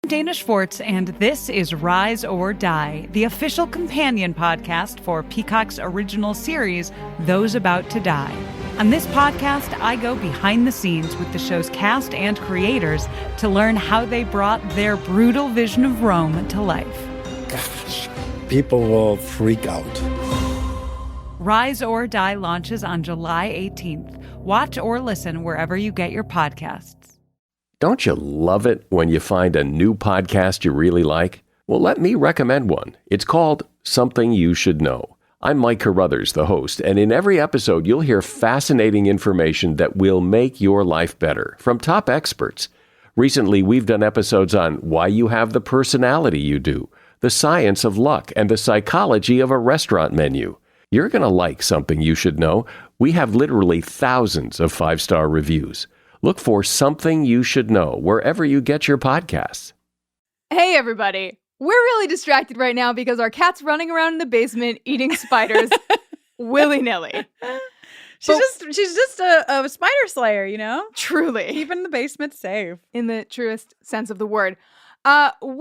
I'm Dana Schwartz, and this is Rise or Die, the official companion podcast for Peacock's original series, Those About to Die. On this podcast, I go behind the scenes with the show's cast and creators to learn how they brought their brutal vision of Rome to life. Gosh, people will freak out. Rise or Die launches on July 18th. Watch or listen wherever you get your podcasts. Don't you love it when you find a new podcast you really like? Well, let me recommend one. It's called Something You Should Know. I'm Mike Carruthers, the host, and in every episode, you'll hear fascinating information that will make your life better from top experts. Recently, we've done episodes on why you have the personality you do, the science of luck, and the psychology of a restaurant menu. You're going to like Something You Should Know. We have literally thousands of 5-star reviews. Look for Something You Should Know wherever you get your podcasts. Hey, everybody. We're really distracted right now because our cat's running around in the basement eating spiders willy-nilly. She's just a spider slayer, you know? Truly. Keeping the basement safe. In the truest sense of the word. We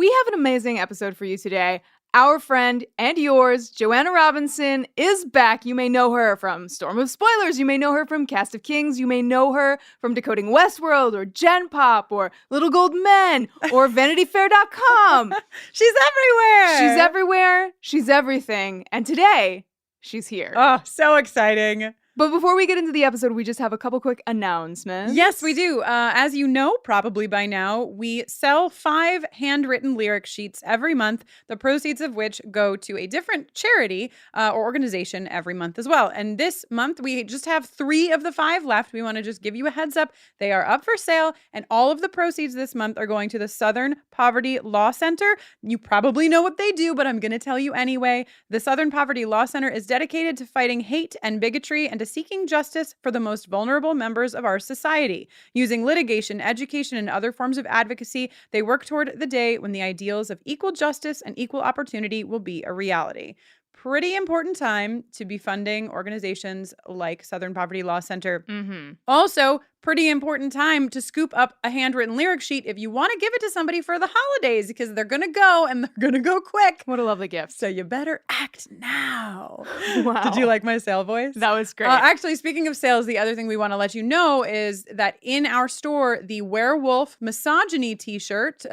have an amazing episode for you today. Our friend and yours, Joanna Robinson, is back. You may know her from Storm of Spoilers. You may know her from Cast of Kings. You may know her from Decoding Westworld or Gen Pop or Little Gold Men or VanityFair.com. She's everywhere. She's everywhere. She's everything. And today, she's here. Oh, so exciting. But before we get into the episode, we just have a couple quick announcements. Yes, we do. As you know, probably by now, we sell 5 handwritten lyric sheets every month, the proceeds of which go to a different charity or organization every month as well. And this month, we just have 3 of the 5 left. We want to just give you a heads up. They are up for sale, and all of the proceeds this month are going to the Southern Poverty Law Center. You probably know what they do, but I'm going to tell you anyway. The Southern Poverty Law Center is dedicated to fighting hate and bigotry and to seeking justice for the most vulnerable members of our society. Using litigation, education, and other forms of advocacy, they work toward the day when the ideals of equal justice and equal opportunity will be a reality. Pretty important time to be funding organizations like Southern Poverty Law Center. Mm-hmm. Also, pretty important time to scoop up a handwritten lyric sheet if you want to give it to somebody for the holidays, because they're going to go and they're going to go quick. What a lovely gift. So you better act now. Wow. Did you like my sale voice? That was great. Actually, speaking of sales, the other thing we want to let you know is that in our store, the Werewolf Misogyny t-shirt,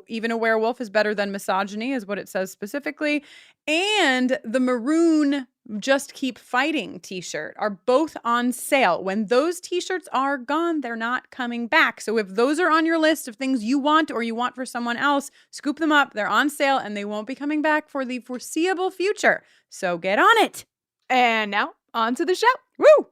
even a werewolf is better than misogyny is what it says specifically, and the Maroon Just Keep Fighting t-shirt are both on sale. When those t-shirts are gone, they're not coming back. So if those are on your list of things you want or you want for someone else, scoop them up. They're on sale and they won't be coming back for the foreseeable future. So get on it. And now, on to the show. Woo!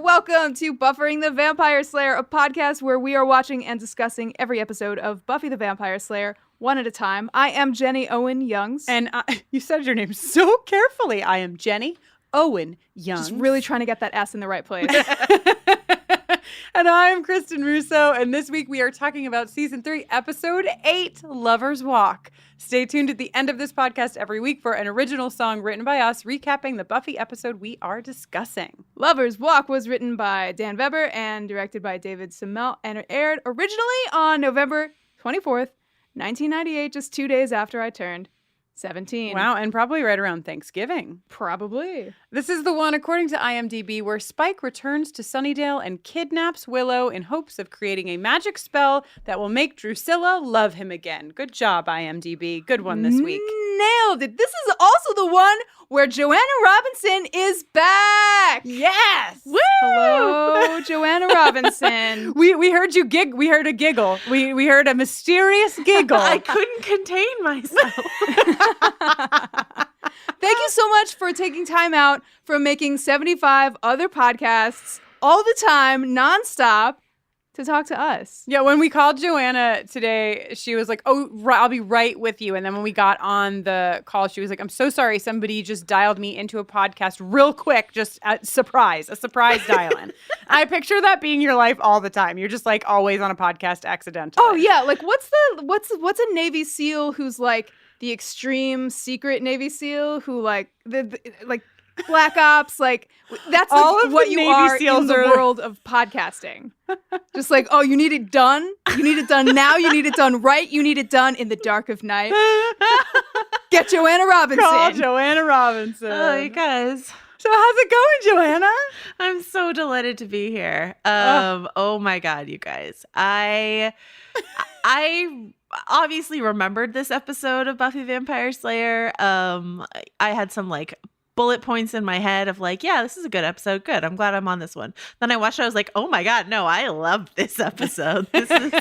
Welcome to Buffering the Vampire Slayer, a podcast where we are watching and discussing every episode of Buffy the Vampire Slayer, one at a time. I am Jenny Owen Youngs. And you said your name so carefully. I am Jenny Owen Youngs. Just really trying to get that S in the right place. And I'm Kristen Russo, and this week we are talking about Season 3, Episode 8, Lover's Walk. Stay tuned at the end of this podcast every week for an original song written by us, recapping the Buffy episode we are discussing. Lover's Walk was written by Dan Weber and directed by David Semel, and it aired originally on November 24th, 1998, just 2 days after I turned 17. Wow, and probably right around Thanksgiving. Probably. This is the one, according to IMDb, where Spike returns to Sunnydale and kidnaps Willow in hopes of creating a magic spell that will make Drusilla love him again. Good job, IMDb. Good one this week. Nailed it. This is also the one where Joanna Robinson is back. Yes. Woo! Hello, Joanna Robinson. We heard you we heard a giggle. We heard a mysterious giggle. I couldn't contain myself. Thank you so much for taking time out from making 75 other podcasts all the time, nonstop, to talk to us. Yeah, when we called Joanna today, she was like, "Oh, I'll be right with you." And then when we got on the call, she was like, "I'm so sorry, somebody just dialed me into a podcast real quick, just a surprise dial-in." I picture that being your life all the time. You're just like always on a podcast accidentally. Oh yeah, like what's a Navy SEAL who's like the extreme secret Navy SEAL who like like Black Ops, like that's like All of what the you Navy are SEALs in the are- world of podcasting. Just like, oh, you need it done. You need it done now. You need it done right. You need it done in the dark of night. Get Joanna Robinson. Call Joanna Robinson. Oh, you guys. So how's it going, Joanna? I'm so delighted to be here. Oh my God, you guys. I obviously remembered this episode of Buffy Vampire Slayer. I had some like bullet points in my head of like, yeah, this is a good episode. Good. I'm glad I'm on this one. Then I watched it. I was like, oh my God, no, I love this episode. This is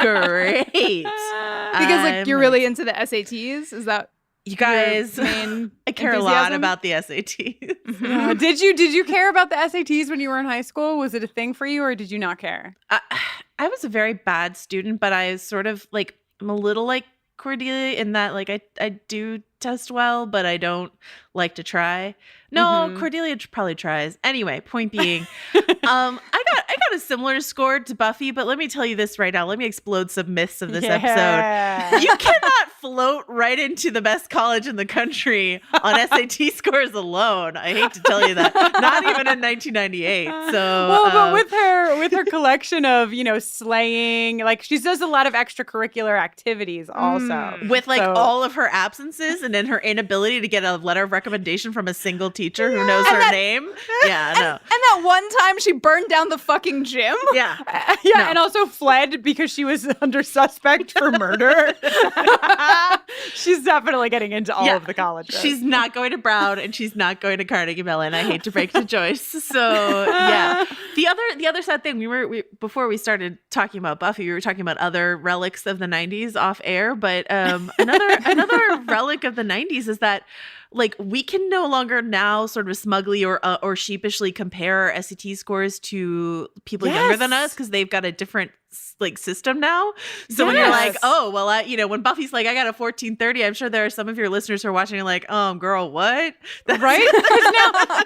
great. Because like you're really into the SATs. Is that you guys? your main I care a lot enthusiasm? about the SATs. Yeah. Did you care about the SATs when you were in high school? Was it a thing for you, or did you not care? I was a very bad student, but I was sort of like, I'm a little like Cordelia in that like I do test well, but I don't like to try. No, Cordelia probably tries. Anyway, point being, I got a similar score to Buffy, but let me tell you this right now. Let me explode some myths of this episode. You cannot float right into the best college in the country on SAT scores alone. I hate to tell you that. Not even in 1998. So Well, but with her collection of, slaying, like she does a lot of extracurricular activities also. with like So- all of her absences and then her inability to get a letter of recommendation from a single teacher who knows her name. Yeah, no. And that one time she burned down the fucking gym. Yeah. Yeah, No. and also fled because she was under suspect for murder. She's definitely getting into all Yeah. of the colleges. She's not going to Brown and she's not going to Carnegie Mellon. I hate to break to Joyce. So yeah. The other sad thing, before we started talking about Buffy, we were talking about other relics of the 90s off air. But another relic of the 90s is that like we can no longer now sort of smugly or sheepishly compare our SAT scores to people younger than us because they've got a different like system now. So when you're like, oh well, when Buffy's like, I got a 1430, I'm sure there are some of your listeners who are watching like, girl, what? right?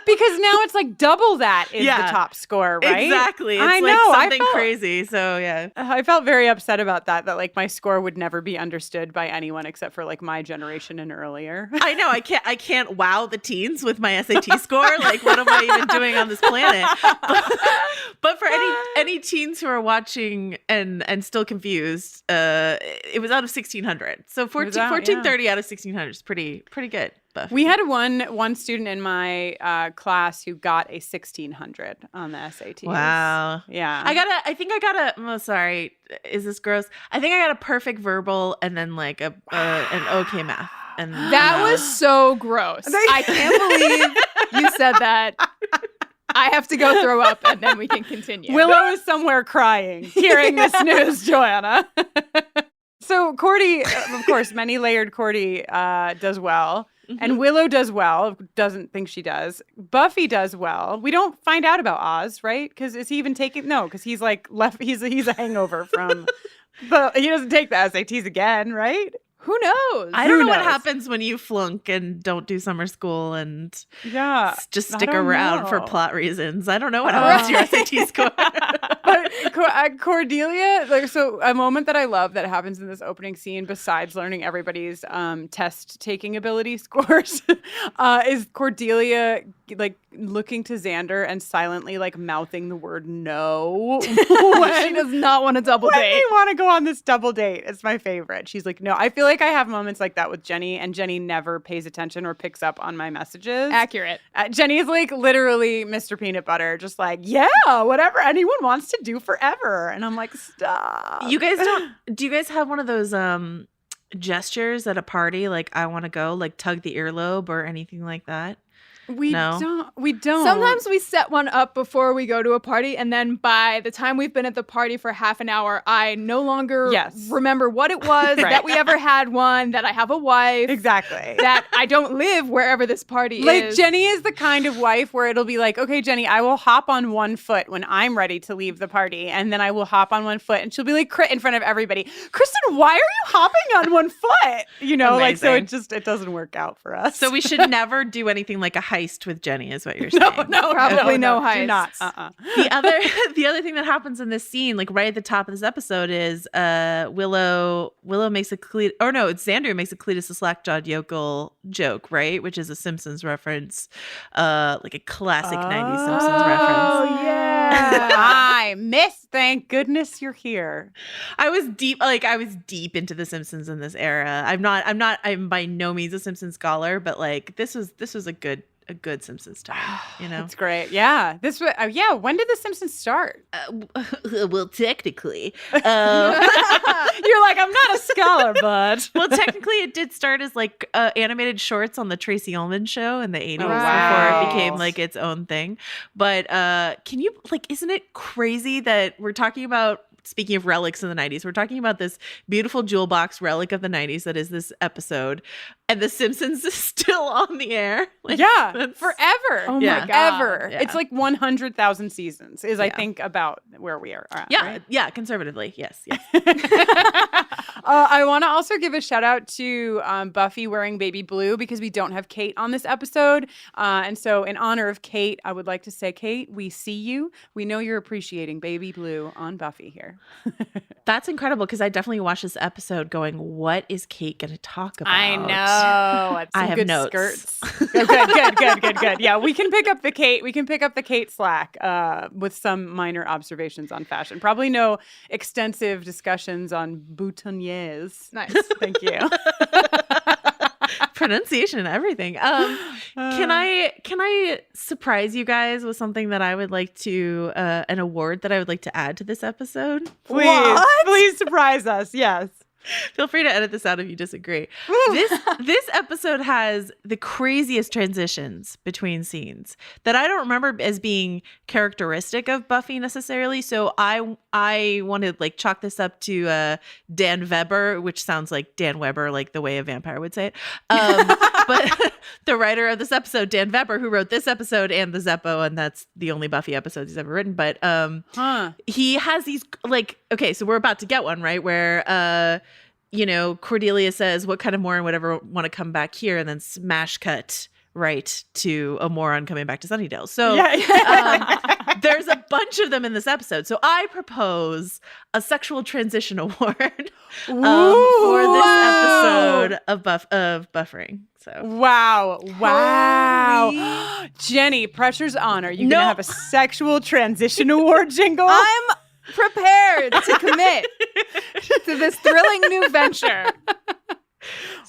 Because now it's like double that is the top score, right? Exactly. It's I like know. something crazy. So yeah. I felt very upset about that like my score would never be understood by anyone except for like my generation and earlier. I know. I can't wow the teens with my SAT score. Like, what am I even doing on this planet? But for any teens who are watching and still confused, it was out of 1600. So 1430 out of 1600 is pretty good. Buffy. We had one student in my class who got a 1600 on the SATs. Wow. Yeah. Sorry, is this gross? I think I got a perfect verbal and then like an okay math. And That was so gross. I can't believe you said that. I have to go throw up and then we can continue. Willow is somewhere crying, hearing this news, Joanna. So Cordy, of course, many layered Cordy does well. And Willow does well, doesn't think she does. Buffy does well. We don't find out about Oz, right? Because is he even taking? No, because he's like left. He's a hangover from. But he doesn't take the SATs again, right? Who knows? I don't know what knows? happens when you flunk and don't do summer school and Yeah, just I stick don't around for know. plot reasons. I don't know what happens to your SAT score. But Cordelia, like, so a moment that I love that happens in this opening scene, besides learning everybody's test taking ability scores, is Cordelia like looking to Xander and silently like mouthing the word no when She does not want a double when date. they want to go on this double date. It's my favorite. She's like, no. I feel like I have moments like that with Jenny, and Jenny never pays attention or picks up on my messages. Accurate. Jenny's like literally Mr. Peanut Butter, just like, yeah, whatever anyone wants to do forever. And I'm like, stop. Do you guys have one of those gestures at a party like I want to go, like tug the earlobe or anything like that? We don't. Sometimes we set one up before we go to a party, and then by the time we've been at the party for half an hour, I no longer remember what it was, that we ever had one, that I have a wife. Exactly. That I don't live wherever this party is. Like, Jenny is the kind of wife where it'll be like, okay, Jenny, I will hop on one foot when I'm ready to leave the party, and then I will hop on one foot, and she'll be like, in front of everybody, Kristen, why are you hopping on one foot? You know, Amazing. like, so it doesn't work out for us. So we should never do anything like a heist with Jenny, is what you're saying. Probably no heist. Do not. The other thing that happens in this scene, like right at the top of this episode, is Willow makes it's Xander makes a Cletus the slack-jawed yokel joke, right? Which is a Simpsons reference, like a classic 90s Simpsons reference. Oh yeah. I miss. Thank goodness you're here. I was deep into the Simpsons in this era. I'm by no means a Simpsons scholar, but like this was a good Simpsons time, you know. It's great. Yeah. When did the Simpsons start? Well, technically, you're like, I'm not a scholar, bud. Well, technically, it did start as like animated shorts on the Tracy Ullman show in the 80s before it became like its own thing. But can you isn't it crazy that we're talking about? Speaking of relics in the 90s, we're talking about this beautiful jewel box relic of the 90s that is this episode, and The Simpsons is still on the air. Forever. Oh my God. Ever. Yeah. It's like 100,000 seasons is, I think, about where we are at. Yeah, right? yeah, conservatively, yes. I want to also give a shout out to Buffy wearing baby blue because we don't have Kate on this episode. And so in honor of Kate, I would like to say, Kate, we see you. We know you're appreciating baby blue on Buffy here. That's incredible because I definitely watched this episode going, what is Kate going to talk about? I know. Some I have good notes. skirts. Good. Yeah, we can pick up the Kate slack with some minor observations on fashion. Probably no extensive discussions on boutonnieres. Nice. Thank you. Pronunciation and everything. Can I surprise you guys with something that I would like to an award that I would like to add to this episode? Please surprise us. Yes. Feel free to edit this out if you disagree. This episode has the craziest transitions between scenes that I don't remember as being characteristic of Buffy necessarily. So I want to chalk this up to Dan Weber, which sounds like Dan Weber, like the way a vampire would say it. But the writer of this episode, Dan Weber, who wrote this episode and the Zeppo, and that's the only Buffy episodes he's ever written. But he has these okay, so we're about to get one, right? Where Cordelia says, what kind of moron would ever want to come back here? And then smash cut right to a moron coming back to Sunnydale. So there's a bunch of them in this episode. So I propose a sexual transition award for this episode of buffering. So wow. Jenny, pressure's on. Are you going to have a sexual transition award jingle? I'm prepared to commit to this thrilling new venture.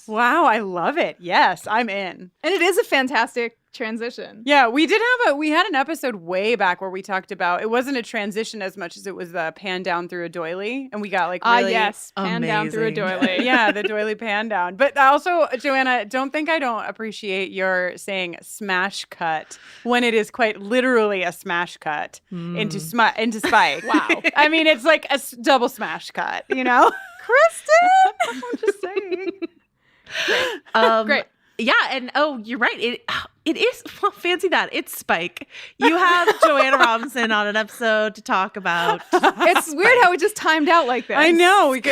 Wow, I love it. Yes, I'm in. And it is a fantastic transition. Yeah, we had an episode way back where we talked about, it wasn't a transition as much as it was the pan down through a doily, and we got really pan down through a doily. Yeah, the doily pan down. But also, Joanna, don't think I don't appreciate your saying smash cut when it is quite literally a smash cut into Spike. Wow. I mean, it's like a double smash cut, you know? Kristen! I'm just saying. Great. Yeah, and you're right. It is, well, fancy that. It's Spike. You have Joanna Robinson on an episode to talk about. It's weird how we just timed out like this. I know. It's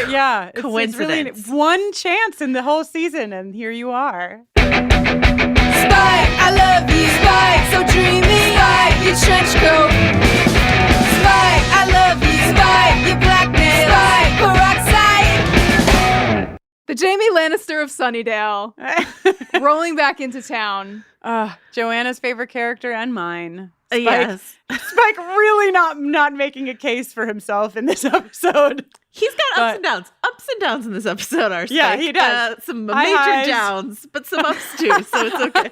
coincidence. It's really one chance in the whole season, and here you are. Spike, I love you. Spike, so dreamy. Spike, your trench coat. Spike, I love you. Spike, your blackmail. Spike, peroxide. The Jamie Lannister of Sunnydale rolling back into town. Joanna's favorite character and mine. Spike, Yes. Spike really not making a case for himself in this episode. He's got ups and downs. Ups and downs in this episode are Spike. Yeah, he does. Some High major highs. downs, but some ups too, so it's okay.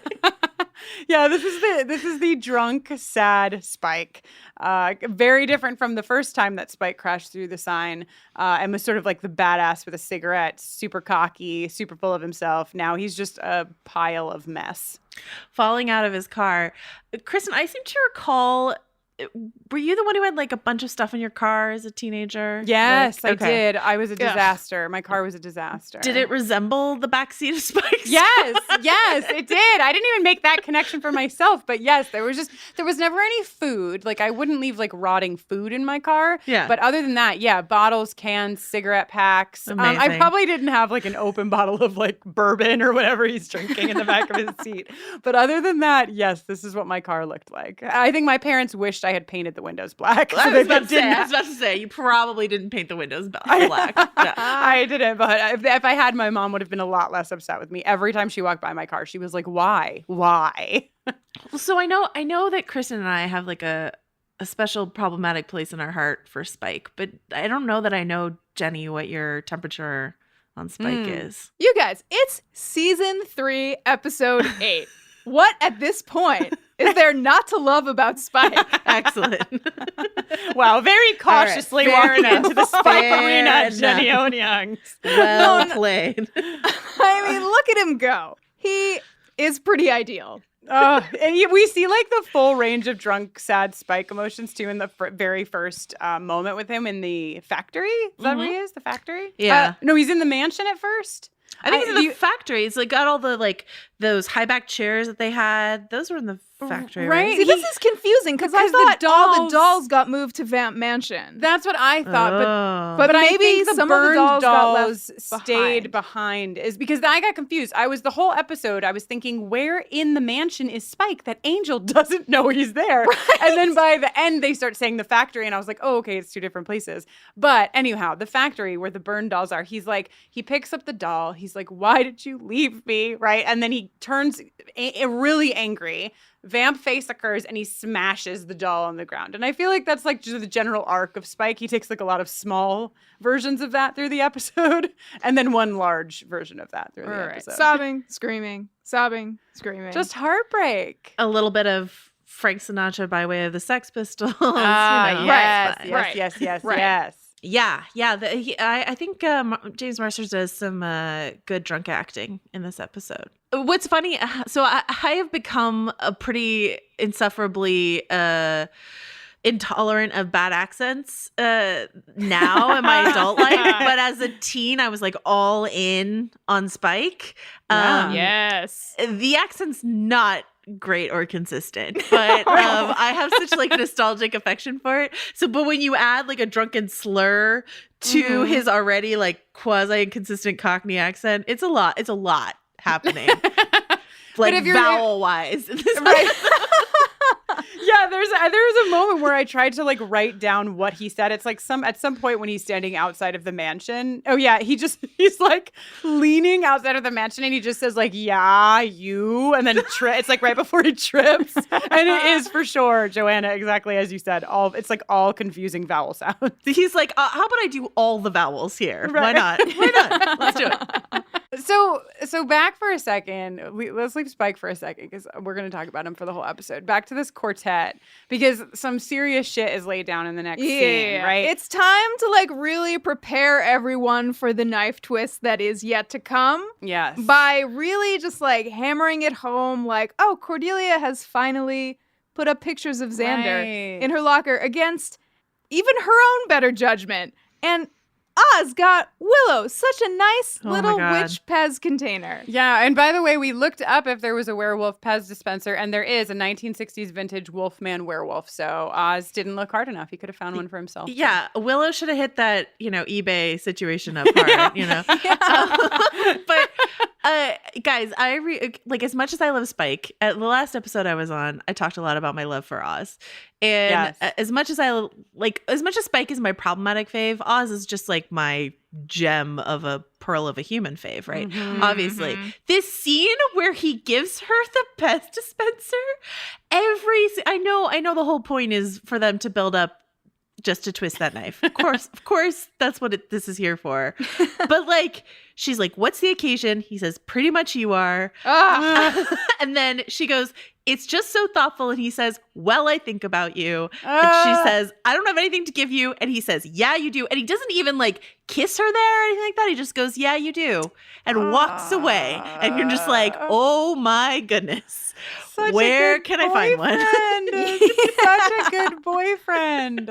Yeah, this is the drunk, sad Spike. Very different from the first time that Spike crashed through the sign and was sort of like the badass with a cigarette, super cocky, super full of himself. Now he's just a pile of mess. Falling out of his car. Kristen, I seem to recall, were you the one who had like a bunch of stuff in your car as a teenager? Yes, Like, I did. I was a disaster. My car was a disaster. Did it resemble the backseat of Spike's Yes, it did. I didn't even make that connection for myself, but yes, there was never any food. Like I wouldn't leave like rotting food in my car. Yeah. But other than that, yeah, bottles, cans, cigarette packs. I Amazing. probably didn't have like an open bottle of like bourbon or whatever he's drinking in the back of his seat. But other than that, yes, this is what my car looked like. I think my parents wished I had painted the windows black. I was about to say, you probably didn't paint the windows black. Yeah. I didn't, but if I had, my mom would have been a lot less upset with me. Every time she walked by my car, she was like, "Why? Why?" So I know that Kristen and I have like a special problematic place in our heart for Spike, but I don't know that I know, Jenny, what your temperature on Spike is. You guys, it's season 3, episode 8. What at this point is there not to love about Spike? Excellent. Wow, very cautiously Fair walking enough. into the Spike Fair arena, enough. Jenny Onyoung. Well played. I mean, look at him go. He is pretty ideal. We see like the full range of drunk, sad Spike emotions too in the very first moment with him in the factory. Is that where he is? The factory? Yeah. No, he's in the mansion at first. I think it's in the factory. It's like got all the like those high back chairs that they had. Those were in the factory, right? See, this is confusing because I thought all the dolls got moved to Vamp Mansion. That's what I thought, But I maybe think the some of the burned dolls got left stayed behind is because I got confused. I was the whole episode, I was thinking, where in the mansion is Spike? That Angel doesn't know he's there. Right. And then by the end, they start saying the factory, and I was like, oh, okay, it's 2 different places. But anyhow, the factory where the burned dolls are, he's like, he picks up the doll. He's like, why did you leave me? Right? And then he turns really angry. Vamp face occurs and he smashes the doll on the ground. And I feel like that's like just the general arc of Spike. He takes like a lot of small versions of that through the episode and then one large version of that through the episode. Sobbing, screaming, sobbing, screaming. Just heartbreak. A little bit of Frank Sinatra by way of the Sex Pistols. Yes. Yeah. I think James Marsters does some good drunk acting in this episode. What's funny, so I have become a pretty insufferably intolerant of bad accents now in my adult life. But as a teen, I was like all in on Spike. Yes. The accent's not great or consistent, but I have such like nostalgic affection for it. So, but when you add like a drunken slur to his already like quasi inconsistent Cockney accent, it's a lot happening. Like vowel wise. Right. Yeah, there's a moment where I tried to like write down what he said. It's like at some point when he's standing outside of the mansion. Oh yeah, he's like leaning outside of the mansion and he just says like, yeah, you, and then it's like right before he trips. And it is for sure, Joanna, exactly as you said. It's like all confusing vowel sounds. He's like, how about I do all the vowels here? Right. Why not? Let's do it. So back for a second. Let's leave Spike for a second because we're going to talk about him for the whole episode. Back to this quartet because some serious shit is laid down in the next scene, right? It's time to like really prepare everyone for the knife twist that is yet to come. Yes. By really just like hammering it home like, oh, Cordelia has finally put up pictures of Xander in her locker against even her own better judgment. And Oz got Willow such a nice little witch Pez container. Yeah, and by the way, we looked up if there was a werewolf Pez dispenser, and there is a 1960s vintage Wolfman werewolf. So Oz didn't look hard enough. He could have found one for himself. Yeah, Willow should have hit that, eBay situation up hard, But guys, like as much as I love Spike, at the last episode I was on, I talked a lot about my love for Oz. And as much as Spike is my problematic fave, Oz is just like my gem of a pearl of a human fave, right? Obviously. This scene where he gives her the Pez dispenser, I know the whole point is for them to build up just to twist that knife. Of course, that's what this is here for. But like, she's like, what's the occasion? He says, pretty much you are. And then she goes, it's just so thoughtful. And he says, well, I think about you. And she says, I don't have anything to give you. And he says, yeah, you do. And he doesn't even like kiss her there or anything like that. He just goes, yeah, you do. And walks away. And you're just like, oh my goodness. Where can I find one? Such a good boyfriend.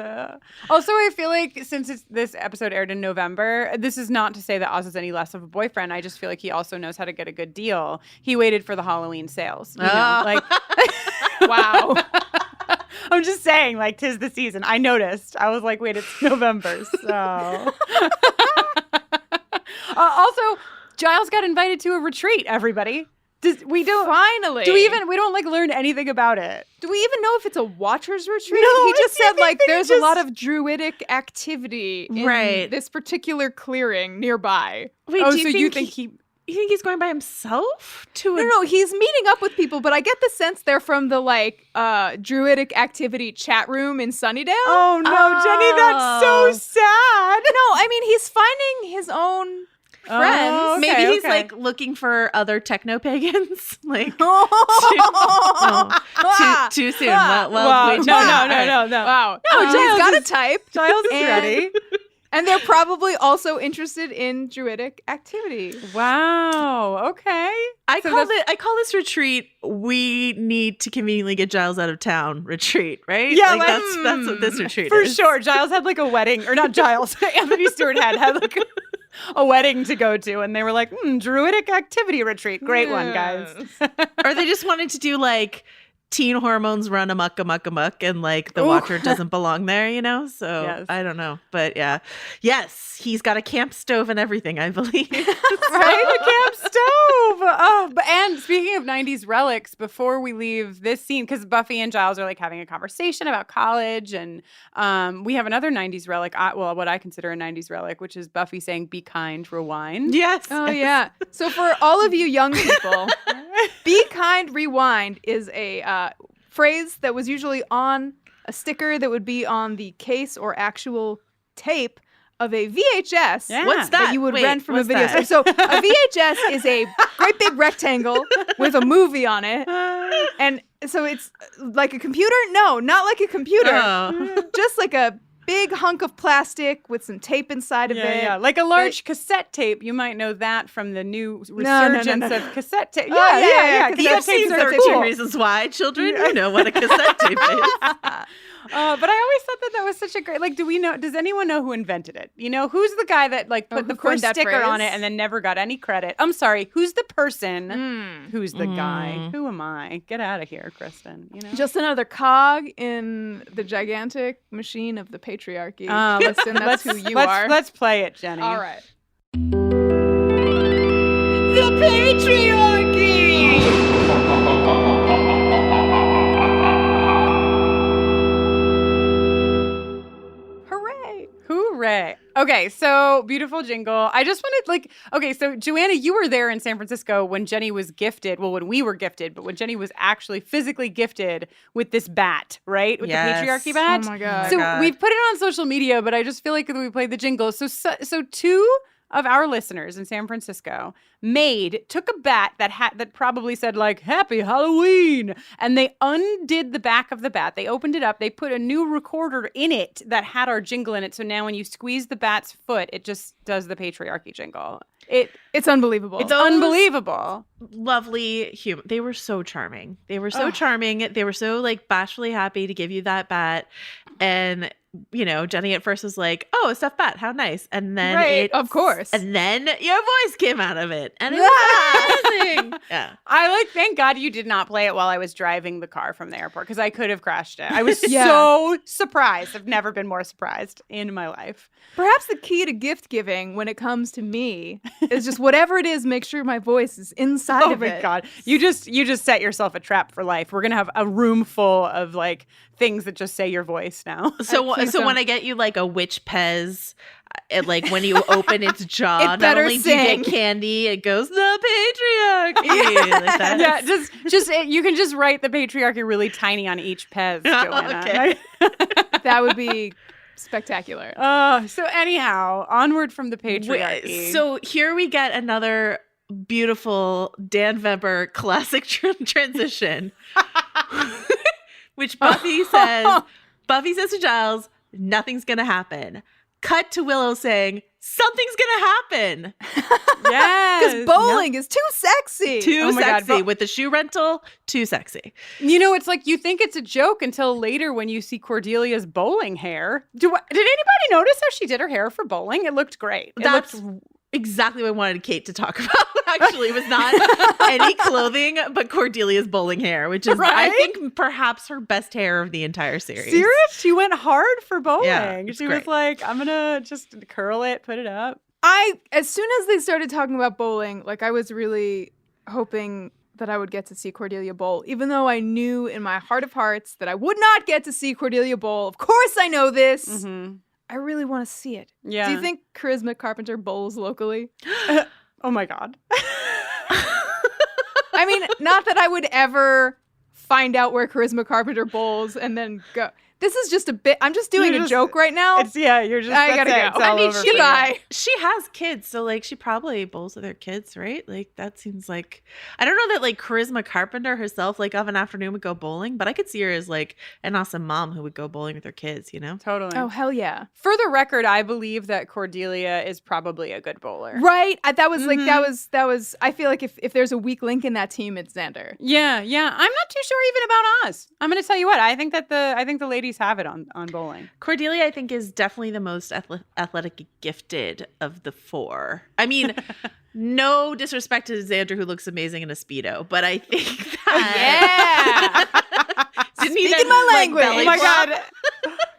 Also, I feel like since this episode aired in November, this is not to say that Oz is any less of a boyfriend. I just feel like he also knows how to get a good deal. He waited for the Halloween sales. You know? Like, wow. I'm just saying, like, 'tis the season. I noticed. I was like, wait, it's November, so. Also, Giles got invited to a retreat, everybody. We don't like learn anything about it. Do we even know if it's a Watchers retreat? No, he just said like there's a lot just- of druidic activity in Right. this particular clearing nearby. Wait, Oh, do so you think he? You think he's going by himself to No, he's meeting up with people, but I get the sense they're from the like druidic activity chat room in Sunnydale. Oh no, Jenny, that's so sad. No, I mean he's finding his own friends. Oh, okay, Maybe he's okay. like looking for other techno pagans. Like too soon. Well, Wow. wait, No. Wow. No, Giles he's got a is- type. Giles is And- ready. And they're probably also interested in druidic activity. Wow. Okay. I So call this retreat. We need to conveniently get Giles out of town. Retreat, right? Yeah, like like, that's what this retreat For is. sure. Giles had like a wedding, or not Giles. Anthony Stewart had like a wedding to go to, and they were like, druidic activity retreat. Great one, guys. Or they just wanted to do like teen hormones run amok, and like the Watcher doesn't belong there, you know? So Yes. I don't know. But yeah. Yes, he's got a camp stove and everything, I believe. Right? A camp stove. Oh, and speaking of 90s relics, before we leave this scene, because Buffy and Giles are like having a conversation about college, and we have another 90s relic, what I consider a 90s relic, which is Buffy saying, be kind, rewind. Yes. Oh, yeah. So for all of you young people, be kind, rewind is a phrase that was usually on a sticker that would be on the case or actual tape of a VHS. Yeah. What's that? You would Wait, rent from a what's video that? store. So a VHS is a great big rectangle with a movie on it. And so it's like a computer? No, not like a computer. Oh. Just like a big hunk of plastic with some tape inside of it. Yeah, like a large cassette tape. You might know that from the new No. resurgence of cassette tape. Oh, yeah. Cassette You've tapes seen are 13 cool. Reasons Why, children. You know what a cassette tape is. But I always thought that was such a great, like, does anyone know who invented it? You know, who's the guy that like put who the coined first that sticker on phrase? it and then never got any credit? I'm sorry, who's the person? Who's the guy? Who am I? Get out of here, Kristen. You know? Just another cog in the gigantic machine of the patriarchy. Kristen, that's who you are. Let's play it, Jenny. All right. The patriarchy! Hooray. Hooray. Okay, so beautiful jingle. I just wanted so Joanna, you were there in San Francisco when Jenny was gifted. Well, when we were gifted, but when Jenny was actually physically gifted with this bat, right? With Yes. the patriarchy bat. Oh my God. So we've put it on social media, but I just feel like we played the jingle. So two of our listeners in San Francisco took a bat that probably said like Happy Halloween, and they undid the back of the bat. They opened it up. They put a new recorder in it that had our jingle in it. So now when you squeeze the bat's foot, it just does the patriarchy jingle. It's unbelievable. It's unbelievable. Lovely human. They were so charming. They were so charming. They were so like bashfully happy to give you that bat. And you know, Jenny at first was like, "Oh, a stuffed bat, how nice!" And then, of course. and then your voice came out of it, and it was amazing. Yeah, I thank God you did not play it while I was driving the car from the airport because I could have crashed it. I was so surprised. I've never been more surprised in my life. Perhaps the key to gift giving when it comes to me is just whatever it is, make sure my voice is inside of it. Oh my God. You just set yourself a trap for life. We're going to have a room full of like things that just say your voice now. So when I get you like a witch Pez, like when you open its jaw, It not better only do you sing. get candy, it goes the patriarchy. Like that. Yeah, you can just write the patriarchy really tiny on each Pez, Joanna. Okay. That would be spectacular. So anyhow, onward from the patriarchy. So here we get another beautiful Dan Weber classic transition, which Buffy says to Giles, nothing's going to happen. Cut to Willow saying, something's going to happen. Yes. Because bowling is too sexy. Too my God, sexy. With the shoe rental, too sexy. You know, it's like you think it's a joke until later when you see Cordelia's bowling hair. Did anybody notice how she did her hair for bowling? It looked great. That's exactly what I wanted Kate to talk about. Actually, it was not any clothing, but Cordelia's bowling hair, which is, I think, perhaps her best hair of the entire series. Serious? She went hard for bowling. Yeah, she great. was like, I'm gonna just curl it, put it up. As soon as they started talking about bowling, like I was really hoping that I would get to see Cordelia bowl, even though I knew in my heart of hearts that I would not get to see Cordelia bowl. Of course I know this. Mm-hmm. I really want to see it. Yeah. Do you think Charisma Carpenter bowls locally? Oh my God. I mean, not that I would ever find out where Charisma Carpenter bowls and then go. This is just a bit. I'm just doing a joke right now. You're just. I gotta go. I mean, she has kids, so like she probably bowls with her kids, right? Like that seems like, I don't know that like Charisma Carpenter herself, like of an afternoon would go bowling, but I could see her as like an awesome mom who would go bowling with her kids, you know? Totally. Oh hell yeah! For the record, I believe that Cordelia is probably a good bowler. Right? That was like that was. I feel like if there's a weak link in that team, it's Xander. Yeah. I'm not too sure even about Oz. I'm gonna tell you what. I think the ladies have it on bowling. Cordelia, I think, is definitely the most athletic gifted of the four. I mean, no disrespect to Xander, who looks amazing in a Speedo, but I think that didn't he Speaking my language. belly Oh my flop? God.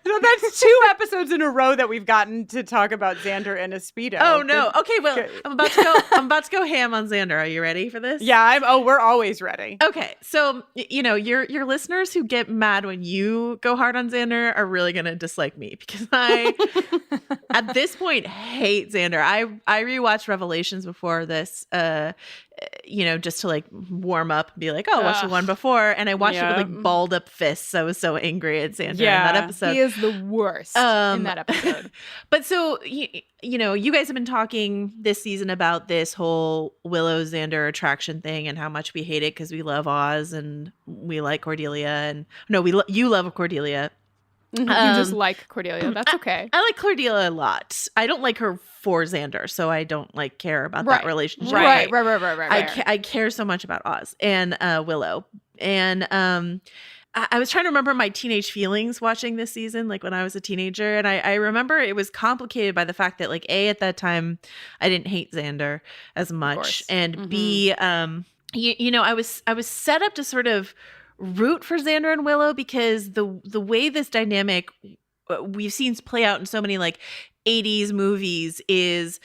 So that's 2 episodes in a row that we've gotten to talk about Xander and a Speedo. Oh no. Okay, well, I'm about to go ham on Xander. Are you ready for this? Yeah, we're always ready. Okay, so you know your listeners who get mad when you go hard on Xander are really gonna dislike me because I, at this point, hate Xander. I rewatched Revelations before this, just to like warm up and be like, oh, watch the one before, and I watched it with like balled up fists. I was so angry at Xander in that episode. He is the worst in that episode. But so you guys have been talking this season about this whole Willow Xander attraction thing and how much we hate it because we love Oz and we like Cordelia, and you love Cordelia. You just like Cordelia. That's okay. I like Cordelia a lot. I don't like her for Xander, so I don't like care about that relationship. Right. I care so much about Oz and Willow, and I was trying to remember my teenage feelings watching this season, like when I was a teenager, and I remember it was complicated by the fact that like at that time I didn't hate Xander as much, and B, I was set up to sort of root for Xander and Willow because the way this dynamic we've seen play out in so many like 80s movies is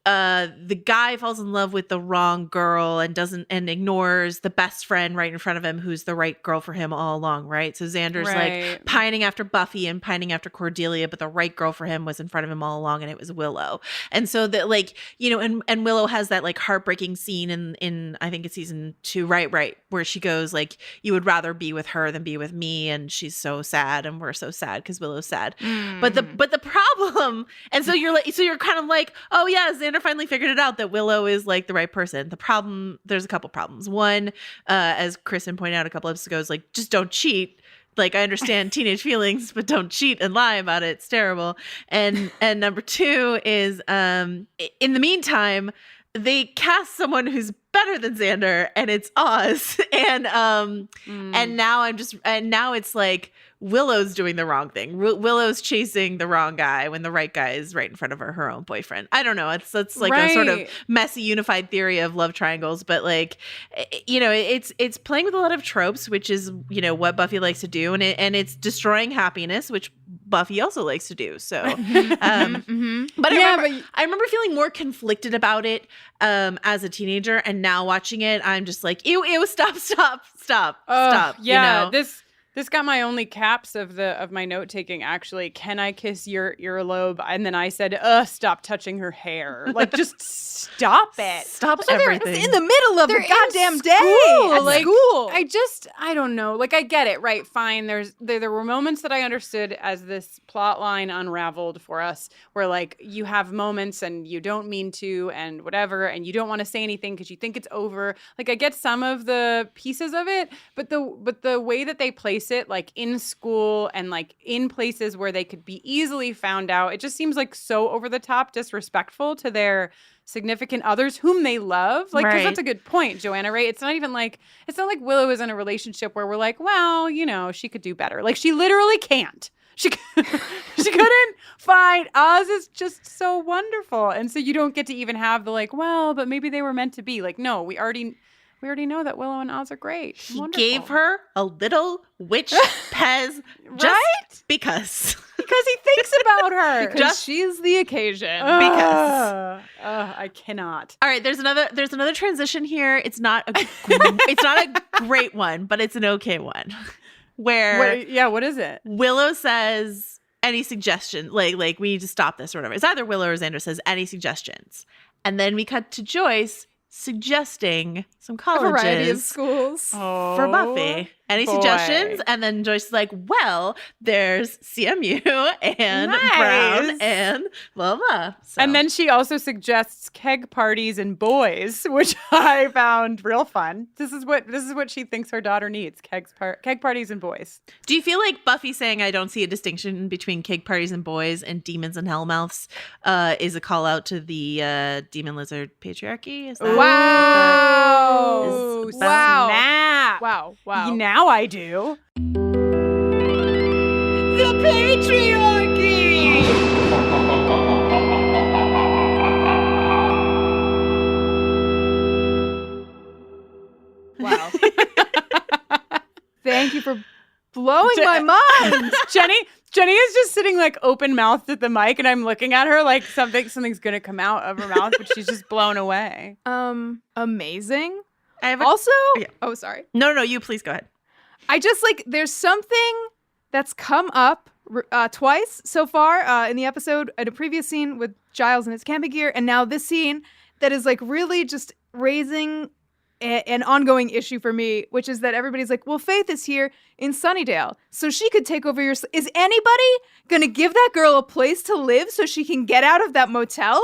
the guy falls in love with the wrong girl and ignores the best friend right in front of him who's the right girl for him all along, right? So Xander's like pining after Buffy and pining after Cordelia, but the right girl for him was in front of him all along, and it was Willow. And so that like, and Willow has that like heartbreaking scene in I think it's season 2, right, where she goes like, you would rather be with her than be with me, and she's so sad, and we're so sad because Willow's sad. But the problem, and so you're kind of like, oh yeah, Xander finally figured it out that Willow is like the right person. The problem, there's a couple problems. One, as Kristen pointed out a couple episodes ago, is like, just don't cheat. Like, I understand teenage feelings, but don't cheat and lie about it. It's terrible. And number 2 is, in the meantime, they cast someone who's better than Xander, and it's Oz. And now it's like Willow's doing the wrong thing. Willow's chasing the wrong guy when the right guy is right in front of her own boyfriend. I don't know. It's like a sort of messy unified theory of love triangles, but like, it's playing with a lot of tropes, which is, what Buffy likes to do. And it's destroying happiness, which Buffy also likes to do. So, but I remember feeling more conflicted about it as a teenager, and now watching it, I'm just like, ew, stop. Yeah, This got my only caps of my note taking. Actually, can I kiss your earlobe? And then I said, stop touching her hair. Like, just stop it. Stop So they're everything. in the middle of They're the goddamn in day. school. At Like, school. I don't know. Like, I get it, right? Fine. There were moments that I understood as this plot line unraveled for us, where like you have moments and you don't mean to, and whatever, and you don't want to say anything because you think it's over. Like, I get some of the pieces of it, but the way that they place it, like in school and like in places where they could be easily found out, it just seems like so over the top disrespectful to their significant others whom they love. Like, because that's a good point, Joanna, right? It's not like Willow is in a relationship where we're like, well, she could do better. Like, she literally can't. She couldn't find Oz is just so wonderful. And so you don't get to even have the like, well, but maybe they were meant to be. Like, no, we already know that Willow and Oz are great. He Wonderful. gave her a little witch Pez just Right? because. Because he thinks about her. Because she's the occasion. Because. I cannot. All right, there's another transition here. It's not a great one, but it's an okay one. Where What is it? Willow says any suggestion, like we need to stop this or whatever. It's either Willow or Xander says any suggestions, and then we cut to Joyce suggesting some A variety of colleges schools. for Buffy. Any boy. suggestions? And then Joyce is like, well, there's CMU and Nice. Brown and blah, blah. So. And then she also suggests keg parties and boys, which I found real fun. This is what she thinks her daughter needs: keg parties and boys. Do you feel like Buffy saying I don't see a distinction between keg parties and boys and demons and hellmouths is a call out to the demon lizard patriarchy? Is that Wow. Is- Wow. Snap. Wow. Wow. Now I do. The patriarchy! Wow. Thank you for blowing my mind. Jenny is just sitting like open mouthed at the mic, and I'm looking at her like something's gonna come out of her mouth, but she's just blown away. Amazing. I have Also, yeah. oh, sorry. No, you please go ahead. I just there's something that's come up twice so far in the episode, in a previous scene with Giles and his camping gear, and now this scene that is really just raising an ongoing issue for me, which is that everybody's like, well, Faith is here in Sunnydale, so she could take over your... Is anybody gonna give that girl a place to live so she can get out of that motel?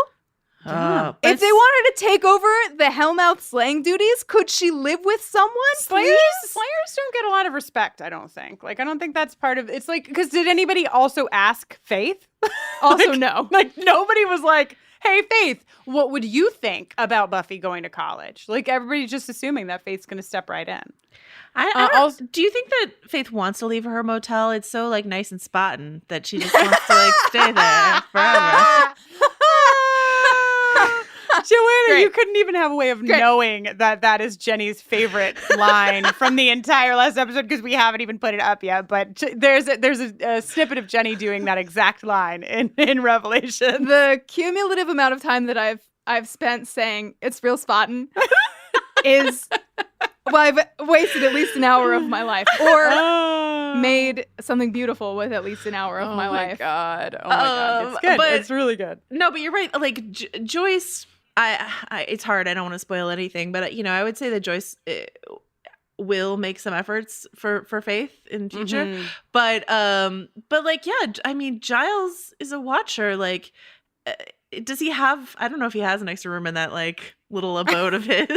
If they wanted to take over the Hellmouth slaying duties, could she live with someone? Slayers Please? don't get a lot of respect, I don't think. Like, I don't think that's part of it's like, because did anybody also ask Faith? Also, no. Like, nobody was like, hey, Faith, what would you think about Buffy going to college? Like, everybody's just assuming that Faith's going to step right in. Do you think that Faith wants to leave her motel? It's so nice and spotting that she just wants to stay there forever. Joanna, Great. you couldn't even have a way of knowing that is Jenny's favorite line from the entire last episode, because we haven't even put it up yet. But there's a snippet of Jenny doing that exact line in Revelation. The cumulative amount of time that I've spent saying it's real spottin' is... Well, I've wasted at least an hour of my life, or made something beautiful with at least an hour of my life. God. Oh my God. It's good. But- It's really good. No, but you're right. Joyce, I it's hard. I don't want to spoil anything, but I would say that Joyce will make some efforts for Faith in future. Mhm. But I mean, Giles is a watcher. Does he have? I don't know if he has an extra room in that little abode of his.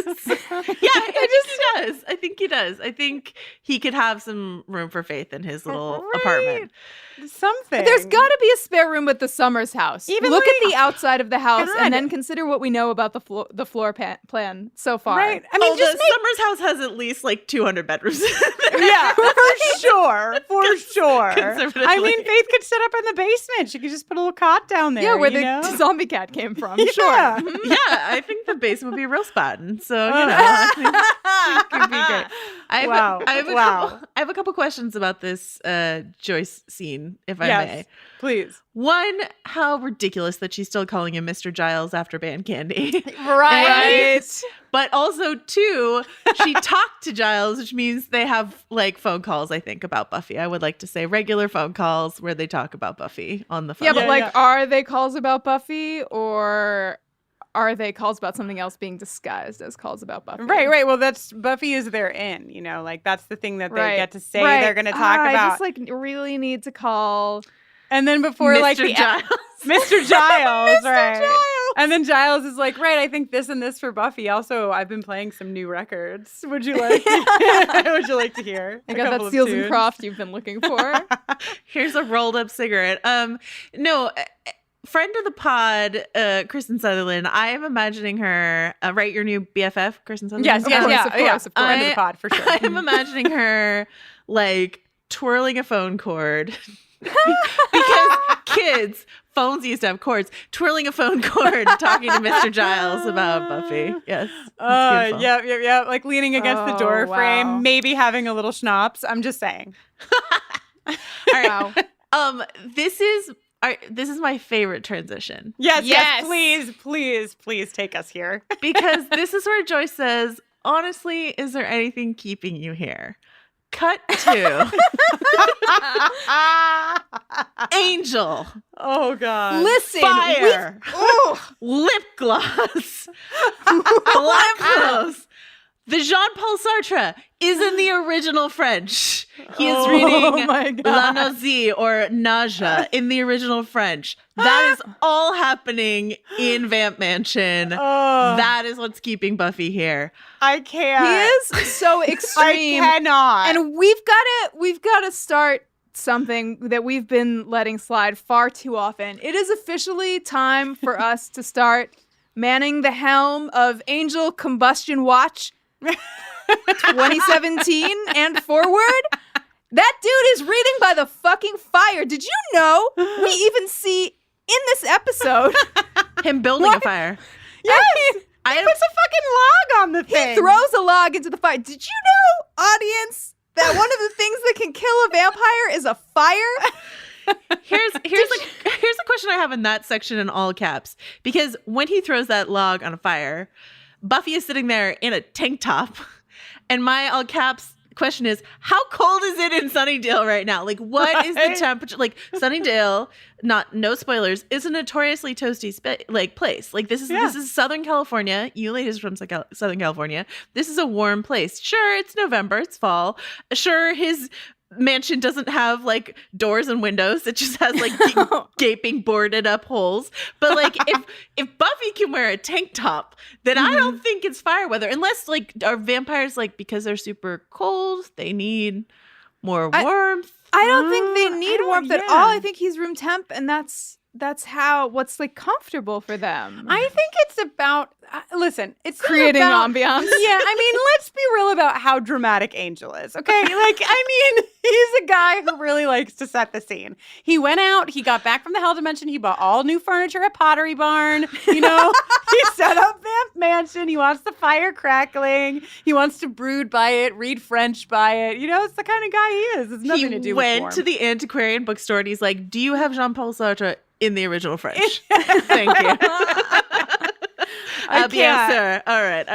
I think he does. I think he could have some room for Faith in his little apartment. Something. There's got to be a spare room at the Summers house. Even Look at the outside of the house, God. and then consider what we know about the floor plan so far. Right. I mean, The Summers house has at least 200 bedrooms. Yeah, for sure. For sure. Conservatively. I mean, Faith could set up in the basement. She could just put a little cot down there. Yeah, where you the know? zombie cat came from. Yeah. Sure. Yeah, I think the basement Jason would be real spotting. So, it could be great. I have a couple questions about this Joyce scene, if I may. Please. One, how ridiculous that she's still calling him Mr. Giles after band candy. Right. But also, two, she talked to Giles, which means they have like phone calls, I think, about Buffy. I would like to say regular phone calls where they talk about Buffy on the phone. Yeah, but are they calls about Buffy, or are they calls about something else being disguised as calls about Buffy? Right. Well, Buffy is their in, like that's the thing that they get to say they're going to talk about. I just like really need to call. And then before Mr. Giles. Mr. Giles, Mr. right. Giles. And then Giles is like, right, I think this and this for Buffy. Also, I've been playing some new records. Would you like to hear? I got that Seals and Croft you've been looking for. Here's a rolled up cigarette. No, friend of the pod, Kristen Sutherland. I am imagining her, right? Your new BFF, Kristen Sutherland? Yes, of course. Friend of the pod, for sure. I'm imagining her like twirling a phone cord. Because kids, phones used to have cords, twirling a phone cord, talking to Mr. Giles about Buffy. Yes. Yeah. Like leaning against the door frame, wow. maybe having a little schnapps. I'm just saying. All right. This is my favorite transition. Yes. Please take us here. Because this is where Joyce says, honestly, is there anything keeping you here? Cut to Angel. Oh, God. Listen, Fire. Lip gloss. Black clothes. The Jean-Paul Sartre is in the original French. He is reading La Nausea or Nausea in the original French. That is all happening in Vamp Mansion. That is what's keeping Buffy here. I can't. He is so extreme. I cannot. And we've got to start something that we've been letting slide far too often. It is officially time for us to start manning the helm of Angel Combustion Watch 2017 and forward. That dude is reading by the fucking fire. Did you know we even see in this episode him building a fire? Yes. He puts a fucking log on the thing. He throws a log into the fire. Did you know, audience, that one of the things that can kill a vampire is a fire? Here's a question I have in that section in all caps. Because when he throws that log on a fire, Buffy is sitting there in a tank top. And my all caps question is, how cold is it in Sunnydale right now? Like, what is the temperature? Like, Sunnydale, no spoilers, is a notoriously toasty place. Like, this is Southern California. You ladies are from Southern California. This is a warm place. Sure, it's November, it's fall. Sure, his mansion doesn't have like doors and windows. It just has like gaping boarded up holes. But like if Buffy can wear a tank top, then I don't think it's fire weather, unless like are vampires like because they're super cold, they need more warmth. I don't think they need warmth at all. I think he's room temp, and that's what's like comfortable for them. I think it's about listen, it's creating ambiance. Yeah, I mean, let's be real about how dramatic Angel is, okay? Like, I mean, he's a guy who really likes to set the scene. He went out, he got back from the Hell Dimension, he bought all new furniture at Pottery Barn, he set up Vamp Mansion, he wants the fire crackling, he wants to brood by it, read French by it, it's the kind of guy he is. It's nothing to do with form. He went to the antiquarian bookstore and he's like, do you have Jean-Paul Sartre in the original French? Thank you. Bien, sir. All right.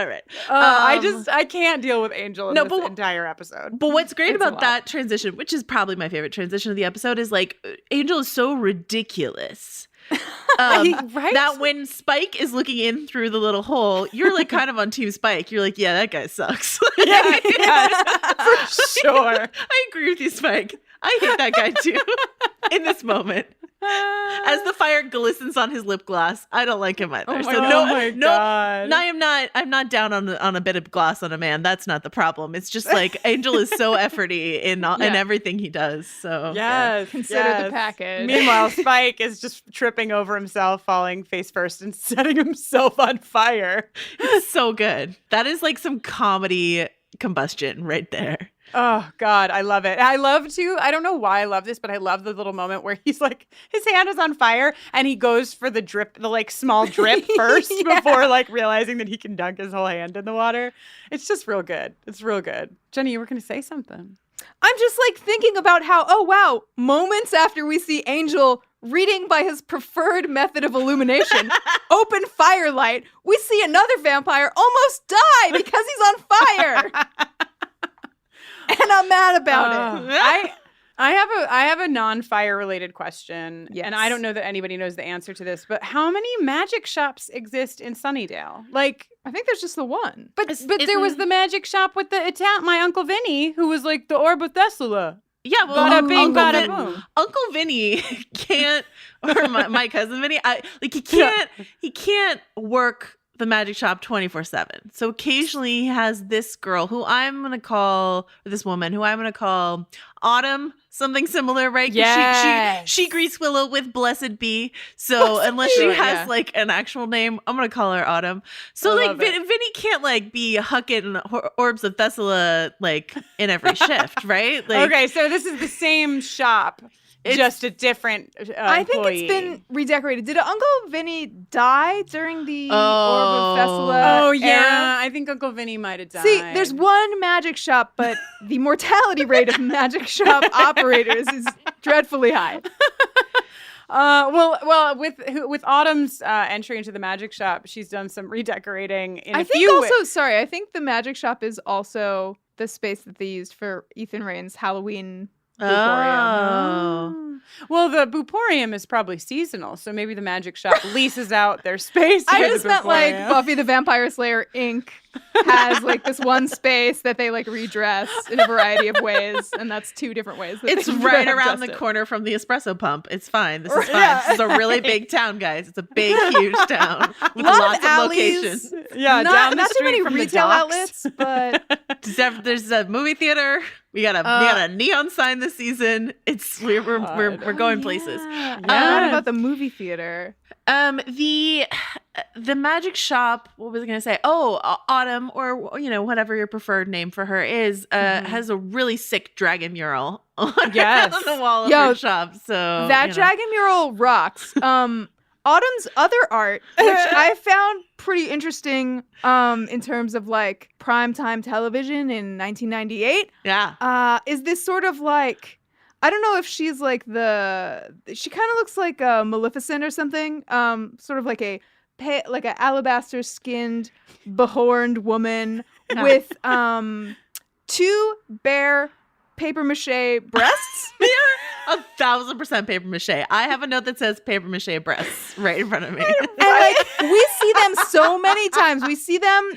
I can't deal with Angel in this entire episode. But what's great about that transition, which is probably my favorite transition of the episode, is like Angel is so ridiculous. Right? That when Spike is looking in through the little hole, you're like kind of on Team Spike. You're like, yeah, that guy sucks. For sure. I agree with you, Spike. I hate that guy too. In this moment. As the fire glistens on his lip gloss, I don't like him either. I'm not down on a bit of gloss on a man. That's not the problem. It's just like Angel is so efforty in everything he does. So consider the package. Meanwhile, Spike is just tripping over himself, falling face first, and setting himself on fire. It's so good. That is like some comedy combustion right there. Oh God, I love it. I love to, I don't know why I love this, but I love the little moment where he's like, his hand is on fire and he goes for the drip, the like small drip first before like realizing that he can dunk his whole hand in the water. It's just real good. It's real good. Jenny, you were going to say something. I'm just like thinking about how, oh wow, moments after we see Angel reading by his preferred method of illumination, open firelight, we see another vampire almost die because he's on fire. And I'm mad about it. I have a non-fire related question, Yes. and I don't know that anybody knows the answer to this, but how many magic shops exist in Sunnydale? Like, I think there's just the one. but there was the magic shop with the my Uncle Vinny, who was like the Orb of Thessala. Yeah, well, Bada bing, Uncle, bada Vin- boom. Uncle Vinny can't, or my cousin Vinny, he can't work the magic shop 24/7. So occasionally he has this girl who I'm going to call, or this woman who I'm going to call Autumn, something similar, right? 'Cause Yes. she greets Willow with Blessed Be. So unless she Be. has Yeah. like an actual name, I'm going to call her Autumn. So I like love it. Vinny can't like be hucking Orbs of Thessala like in every shift, right? Like, Okay, so this is the same shop, just a different I think employee. it's been redecorated. Did Uncle Vinny die during the Orb Oh. of Thessala Oh, yeah. era? I think Uncle Vinny might have died. See, there's one magic shop, but the mortality rate of magic shop operators is dreadfully high. Well, with Autumn's entry into the magic shop, she's done some redecorating in I a think few also, sorry, I think the magic shop is also the space that they used for Ethan Raine's Halloween Buporium. Oh. Well, the Buporium is probably seasonal, so maybe the magic shop leases out their space. I for just the meant like Buporium. Buffy the Vampire Slayer Inc. has like this one space that they like redress in a variety of ways, and that's two different ways. That It's they right have around the dressed it. corner from the espresso pump. It's fine. This is fine. Yeah. This is a really big town, guys. It's a big, huge town with Lot of lots of alleys. locations. Yeah, not, down the not too street many from the retail docks. outlets, but There's a movie theater. We got a neon sign this season. It's we're going places. I forgot about the movie theater. The magic shop. What was I gonna say? Oh, Autumn, or whatever your preferred name for her is, has a really sick dragon mural on, Yes. on the wall of Yo, her shop. So That dragon mural rocks. Autumn's other art, which I found pretty interesting in terms of like primetime television in 1998, is this sort of like, I don't know if she's like she kind of looks like a Maleficent or something, sort of like a alabaster skinned, behorned woman with two bare paper mache breasts. 1,000% paper mache. I have a note that says paper mache breasts right in front of me. And like we see them so many times. We see them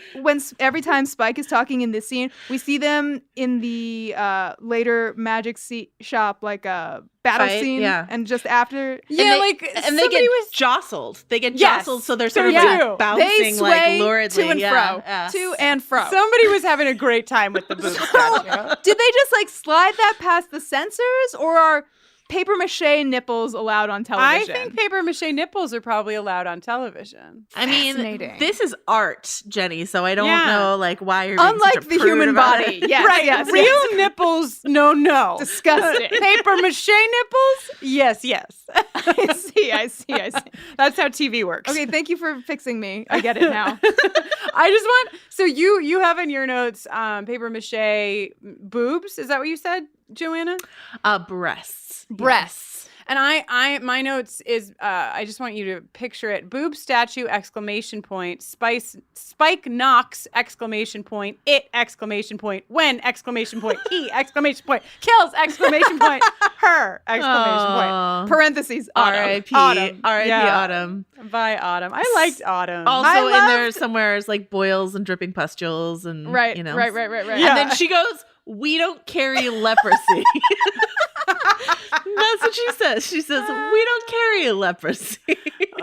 every time Spike is talking in this scene. We see them in the later magic shop, like a battle Fight, scene, yeah. and just after. And they get jostled. They get Yes, jostled, so they're sort of they like do. They bouncing sway like luridly to and fro, to and fro. Somebody was having a great time with the boob statue. Did they just like slide that past the censors, or are paper mache nipples allowed on I television? think paper mache nipples are probably allowed on television. I mean, Fascinating. this is art, Jenny. So I don't Yeah. know like why you're being such Unlike a the prude human about body. it. Yes, Right, yes, real yes. nipples, no. Disgusting. Paper mache nipples, yes. I see. That's how TV works. Okay, thank you for fixing me. I get it now. I just want, so you have in your notes paper mache boobs. Is that what you said, Joanna? Breasts. Breasts. And I my notes is I just want you to picture it: boob statue exclamation point, Spike knocks exclamation point, it exclamation point, when exclamation point, he exclamation point, kills exclamation point, her exclamation point. Parentheses. R.I.P. Autumn. R.I.P. Yeah. Autumn. By Autumn. I liked Autumn. Also I in there loved- somewhere is like boils and dripping pustules and Right. you know. Right. Yeah. And then she goes, "We don't carry leprosy." That's what she says. She says, "We don't carry leprosy."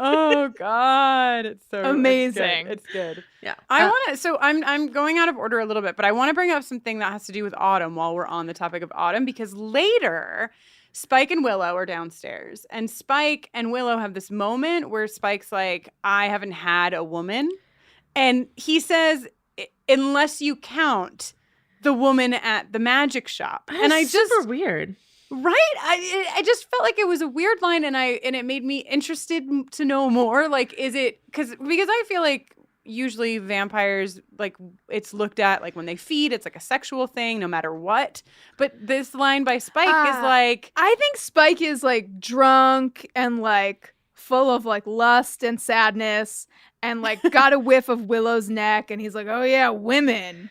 Oh God, it's so Amazing. It's good. Yeah. I want to. So I'm going out of order a little bit, but I want to bring up something that has to do with Autumn while we're on the topic of Autumn, because later Spike and Willow are downstairs, and Spike and Willow have this moment where Spike's like, "I haven't had a woman," and he says, "Unless you count the woman at the magic shop. And I just super weird. Right? I just felt like it was a weird line, and it made me interested to know more. Like, is it because I feel like usually vampires, like, it's looked at like when they feed, it's like a sexual thing no matter what. But this line by Spike is like, I think Spike is like drunk and like full of like lust and sadness and like got a whiff of Willow's neck, and he's like, oh yeah, women.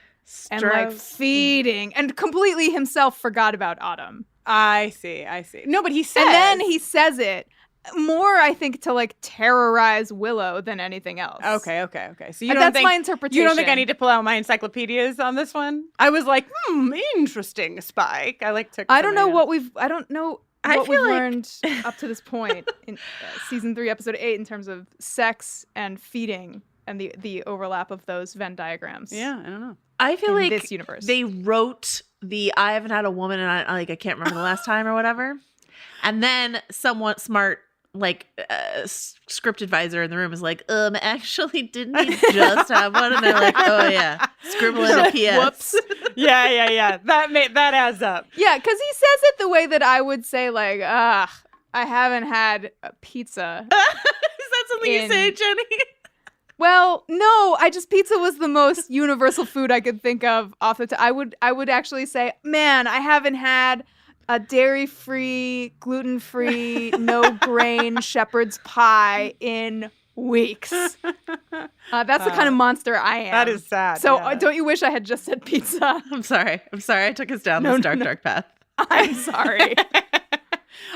And like feeding, and completely himself forgot about Autumn. I see. No, but he says. And then he says it more, I think, to like terrorize Willow than anything else. Okay. So you And don't that's think, my interpretation. You don't think I need to pull out my encyclopedias on this one? I was like, interesting, Spike. I don't know what we've feel like- learned up to this point in season 3, episode 8, in terms of sex and feeding and the overlap of those Venn diagrams. Yeah, I don't know. I feel in like this universe. they wrote I haven't had a woman and I can't remember the last time or whatever. And then someone smart, like script advisor in the room is like, actually didn't he just have one? And they're like, oh yeah, scribble in a PS. Whoops. Yeah. That adds up. Yeah, because he says it the way that I would say, like, I haven't had a pizza. Is that something you say, Jenny? Well, no, pizza was the most universal food I could think of off the top. I would actually say, man, I haven't had a dairy-free, gluten-free, no-grain shepherd's pie in weeks. That's the kind of monster I am. That is sad. So yeah. don't you wish I had just said pizza? I'm sorry. I took us down this dark path. I'm sorry.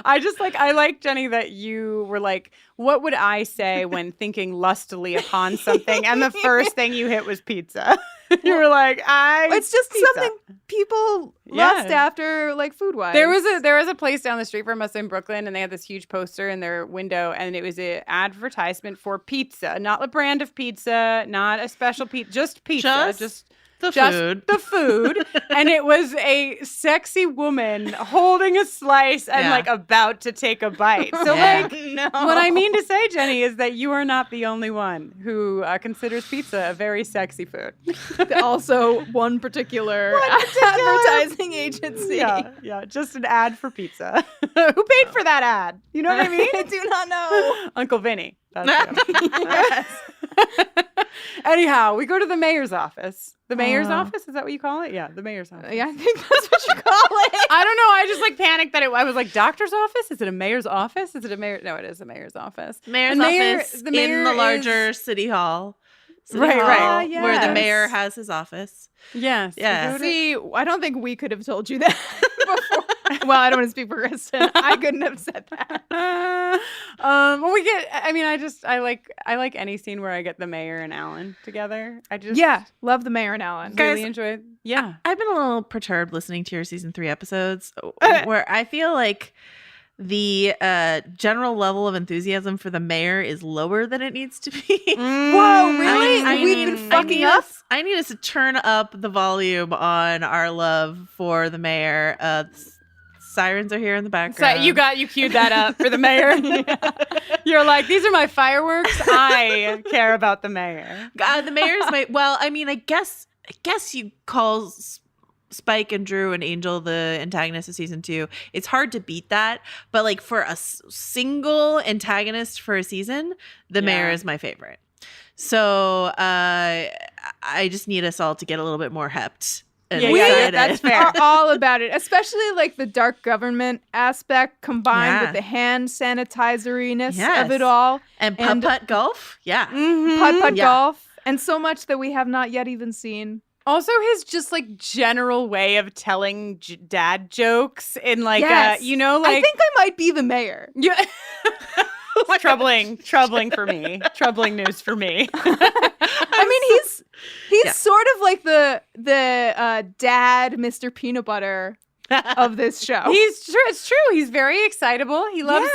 I like, Jenny, that you were like, what would I say when thinking lustily upon something? And the first thing you hit was pizza. You were like, it's just pizza. something people lust after, like, food-wise. There was a place down the street from us in Brooklyn, and they had this huge poster in their window, and it was an advertisement for pizza. Not a brand of pizza, not a special pizza, just pizza. Just the food. And it was a sexy woman holding a slice and like about to take a bite. So what I mean to say, Jenny, is that you are not the only one who considers pizza a very sexy food. Also one particular advertising agency. Yeah, just an ad for pizza. Who paid for that ad? You know what I mean? I do not know. Uncle Vinny. Yes. Anyhow, we go to the mayor's office. The mayor's office? Is that what you call it? Yeah, the mayor's office. Yeah, I think that's what you call it. I don't know. I just like panicked that I was like, doctor's office? Is it a mayor's office? Is it a mayor? No, it is a mayor's office. Mayor's office in the larger city hall. Right. Where the mayor has his office. Yes. Yeah. See, I don't think we could have told you that before. Well, I don't want to speak for Kristen. I couldn't have said that. Well, I like any scene where I get the mayor and Alan together. Love the mayor and Alan. Really enjoy it. Yeah. I've been a little perturbed listening to your season 3 episodes where I feel like the general level of enthusiasm for the mayor is lower than it needs to be. Whoa, really? We've been fucking up? I need us to turn up the volume on our love for the mayor. Sirens are here in the background. So you queued that up for the mayor. You're like, these are my fireworks. I care about the mayor. The mayor's I guess you call Spike and Drew and Angel the antagonist of season 2. It's hard to beat that, but like for a single antagonist for a season, the mayor is my favorite. So I just need us all to get a little bit more hept. That's fair. Are all about it, especially like the dark government aspect combined with the hand sanitizeriness of it all. And putt-putt golf. Yeah. Mm-hmm. Putt-putt golf. And so much that we have not yet even seen. Also, his just like general way of telling dad jokes in like, I think I might be the mayor. Yeah. Troubling for me. Troubling news for me. I mean, he's sort of like the dad, Mr. Peanut Butter of this show. It's true. He's very excitable. He loves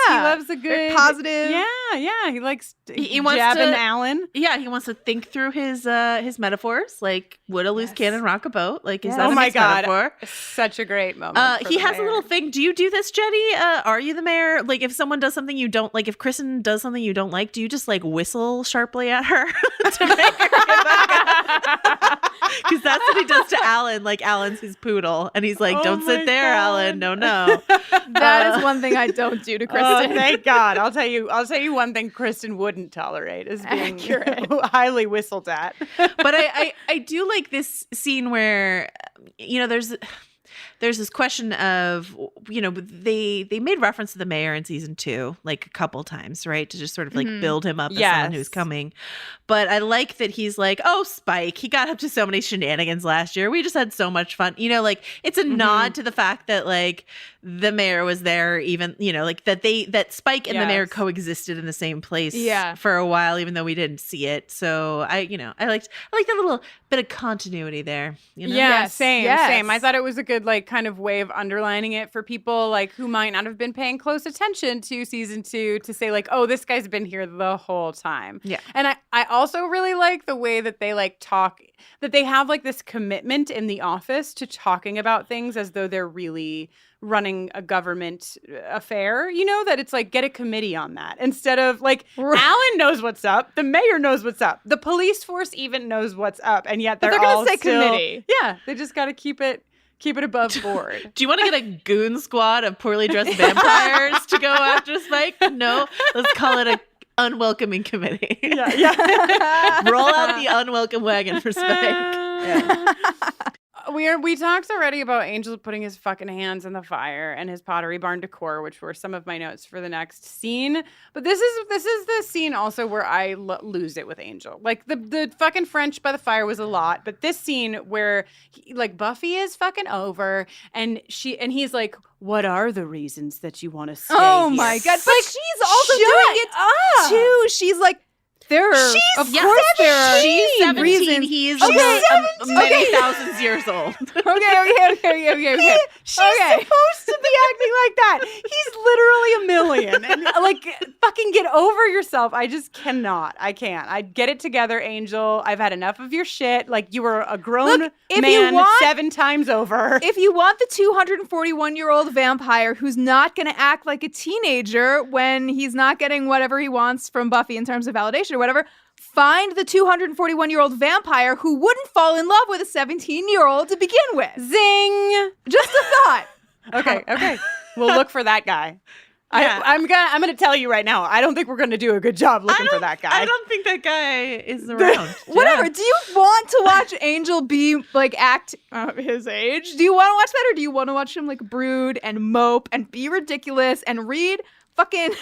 a good, very positive. Yeah. He likes he wants jabbing to, Alan. Yeah, he wants to think through his metaphors. Like, would a loose cannon rock a boat? Like, is that oh my God, metaphor? Such a great moment. He has a little thing. Do you do this, Jenny? Are you the mayor? Like, if someone does something you don't like, if Kristen does something you don't like, do you just like whistle sharply at her to make her get back? Because that's what he does to Alan. Like, Alan's his poodle. And he's like, don't sit there, Alan. No. That is one thing I don't do to Kristen. Oh, thank God. I'll tell you one thing Kristen wouldn't tolerate is being highly whistled at. But I do like this scene where, there's this question of, they made reference to the mayor in season 2 like a couple times, right? To just sort of like build him up as someone who's coming. But I like that he's like, oh, Spike, he got up to so many shenanigans last year. We just had so much fun. Like it's a nod to the fact that like the mayor was there, even, like that Spike and the mayor coexisted in the same place for a while, even though we didn't see it. So I liked that little bit of continuity there. Yeah, same. I thought it was a good like kind of way of underlining it for people like who might not have been paying close attention to season 2 to say like, oh, this guy's been here the whole time. Yeah. And I also really like the way that they like talk, that they have like this commitment in the office to talking about things as though they're really running a government affair, that it's like, get a committee on that instead of like Alan knows what's up, the mayor knows what's up, the police force even knows what's up, and yet they're all gonna say still, committee. Yeah, they just got to keep it above board. Do you want to get a goon squad of poorly dressed vampires to go after Spike? No, let's call it a unwelcoming committee. Yeah. Roll out the unwelcome wagon for Spike. Yeah. We talked already about Angel putting his fucking hands in the fire and his Pottery Barn decor, which were some of my notes for the next scene. But this is the scene also where I lose it with Angel. Like the fucking French by the fire was a lot, but this scene where Buffy is fucking over and he's like, what are the reasons that you want to stay Oh here? my God. But she's also doing it too. She's like, there are, of course there are. She's 17. Reasons. He is Okay, many thousands years old. Okay. She's supposed to be acting like that. He's literally a million. And like, fucking get over yourself. I just cannot. I can't. I get it together, Angel. I've had enough of your shit. Like, you were a grown man 7 times over. If you want the 241-year-old vampire who's not going to act like a teenager when he's not getting whatever he wants from Buffy in terms of validation or whatever, find the 241-year-old vampire who wouldn't fall in love with a 17-year-old to begin with. Zing! Just a thought. Okay. We'll look for that guy. Yeah. I'm gonna tell you right now, I don't think we're gonna do a good job looking for that guy. I don't think that guy is around. Whatever. Yeah. Do you want to watch Angel be like act his age? Do you want to watch that, or do you want to watch him like brood and mope and be ridiculous and read fucking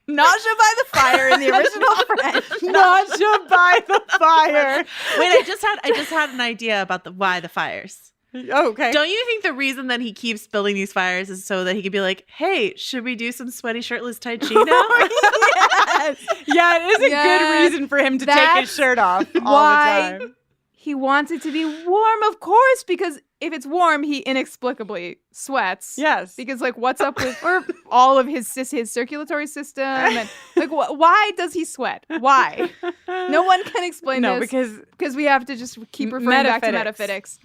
Nausea by the Fire in the original French? Nausea by the Fire. Wait, I just had an idea about why the fires. Oh, okay. Don't you think the reason that he keeps building these fires is so that he could be like, hey, should we do some sweaty shirtless Tai Chi now? Yes. Yeah, it is a good reason for him to take his shirt off all the time. He wants it to be warm, of course, because if it's warm, he inexplicably sweats. Yes. Because, like, what's up with all of his circulatory system? And, like, why does he sweat? Why? No one can explain this. Because we have to just keep referring back to metaphysics.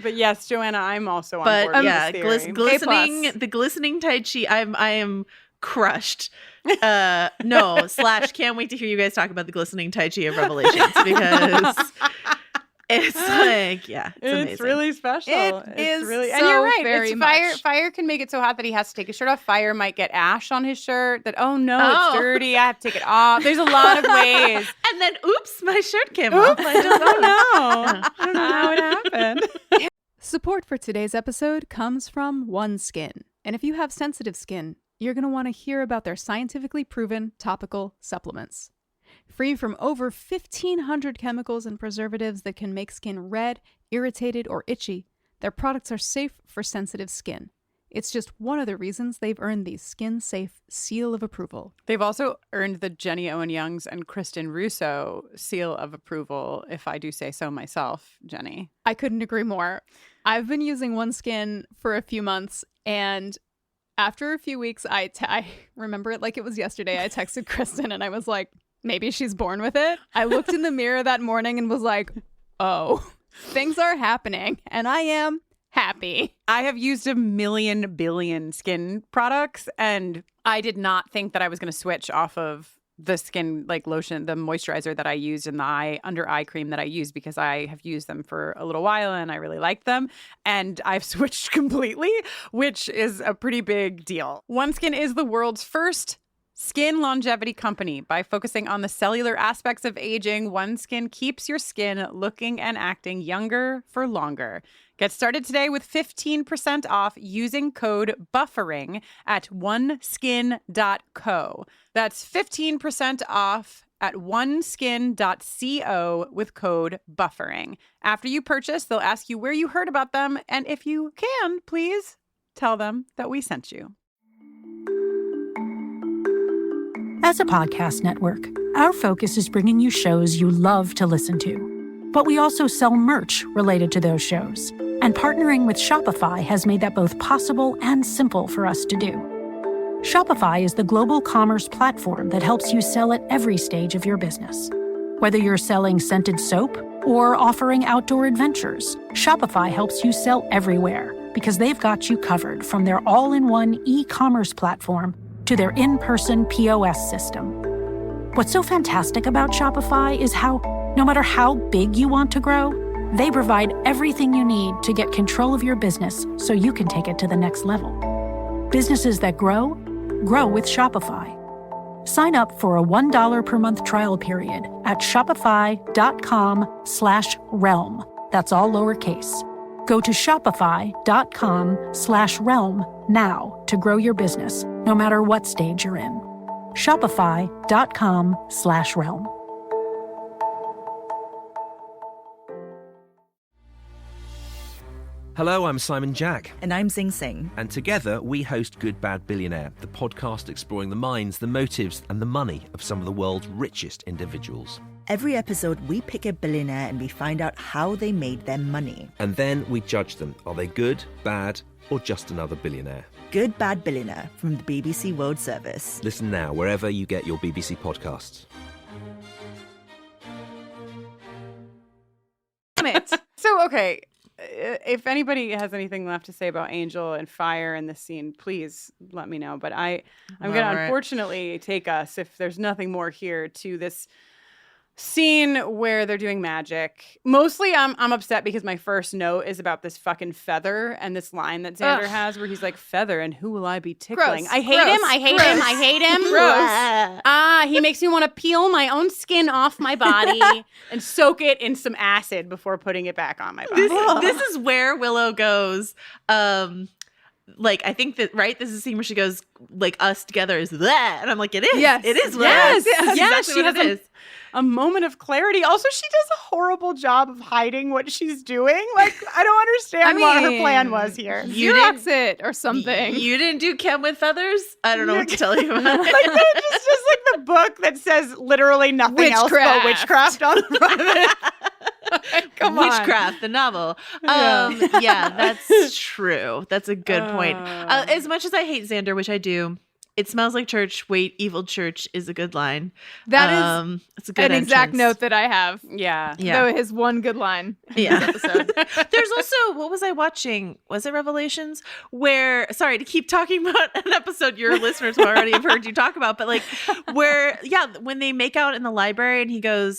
But yes, Joanna, I'm also on board with this theory. The glistening Tai Chi, I am crushed. Can't wait to hear you guys talk about the glistening Tai Chi of Revelations, because it's like, it's amazing. It's really special. It's really, and you're right. Very it's much. Fire can make it so hot that he has to take his shirt off. Fire might get ash on his shirt. That it's dirty. I have to take it off. There's a lot of ways. And then, oops, my shirt came off. I don't know how it happened. Support for today's episode comes from OneSkin. And if you have sensitive skin, you're going to want to hear about their scientifically proven topical supplements. Free from over 1,500 chemicals and preservatives that can make skin red, irritated, or itchy, their products are safe for sensitive skin. It's just one of the reasons they've earned the skin-safe seal of approval. They've also earned the Jenny Owen Youngs and Kristen Russo seal of approval, if I do say so myself, Jenny. I couldn't agree more. I've been using OneSkin for a few months, and after a few weeks, I remember it like it was yesterday. I texted Kristen and I was like, maybe she's born with it. I looked in the mirror that morning and was like, oh, things are happening, and I am happy. I have used 1,000,000,000,000 skin products, and I did not think that I was going to switch off of the skin like lotion, the moisturizer that I used and the under eye cream that I use because I have used them for a little while and I really like them. And I've switched completely, which is a pretty big deal. OneSkin is the world's first skin longevity company. By focusing on the cellular aspects of aging, OneSkin keeps your skin looking and acting younger for longer. Get started today with 15% off using code BUFFERING at oneskin.co. That's 15% off at oneskin.co with code BUFFERING. After you purchase, they'll ask you where you heard about them, and if you can, please tell them that we sent you. As a podcast network, our focus is bringing you shows you love to listen to. But we also sell merch related to those shows. And partnering with Shopify has made that both possible and simple for us to do. Shopify is the global commerce platform that helps you sell at every stage of your business. Whether you're selling scented soap or offering outdoor adventures, Shopify helps you sell everywhere because they've got you covered from their all-in-one e-commerce platform to their in-person POS system. What's so fantastic about Shopify is how, no matter how big you want to grow, they provide everything you need to get control of your business so you can take it to the next level. Businesses that grow, grow with Shopify. Sign up for a $1 per month trial period at shopify.com/realm. That's all lowercase. Go to shopify.com/realm now to grow your business, no matter what stage you're in. Shopify.com/realm. Hello, I'm Simon Jack. And I'm Zing Sing. And together we host Good Bad Billionaire, the podcast exploring the minds, the motives, and the money of some of the world's richest individuals. Every episode, we pick a billionaire and we find out how they made their money. And then we judge them. Are they good, bad, or just another billionaire? Good Bad Billionaire from the BBC World Service. Listen now wherever you get your BBC podcasts. Damn it. So, okay. If anybody has anything left to say about Angel and fire in this scene, please let me know. But I'm going to unfortunately take us, if there's nothing more here, to this scene where they're doing magic. Mostly I'm upset because my first note is about this fucking feather and this line that Xander has where he's like, feather, and who will I be tickling? Gross. I hate him. I hate him. I hate him. Gross. He makes me want to peel my own skin off my body and soak it in some acid before putting it back on my body. This is where Willow goes. Like, I think that, right? This is a scene where she goes, like, us together is that. And I'm like, it is. Yes. It is. Yes. Yes. Yes. Exactly what it is. A moment of clarity. Also, she does a horrible job of hiding what she's doing. Like, I don't understand what her plan was here. Xerox it or something. You didn't do Chem with feathers? I don't know what to tell you about it. Like, it's just like the book that says literally nothing else but witchcraft on the front of it. Come on. Witchcraft, the novel. Yeah, that's true. That's a good point. As much as I hate Xander, which I do, it smells like church. Wait, evil church is a good line. That is it's a good an exact entrance. note that I have. Yeah. Though his one good line. Yeah. There's also, what was I watching? Was it Revelations? Where, sorry to keep talking about an episode your listeners already have heard you talk about, but like where, when they make out in the library and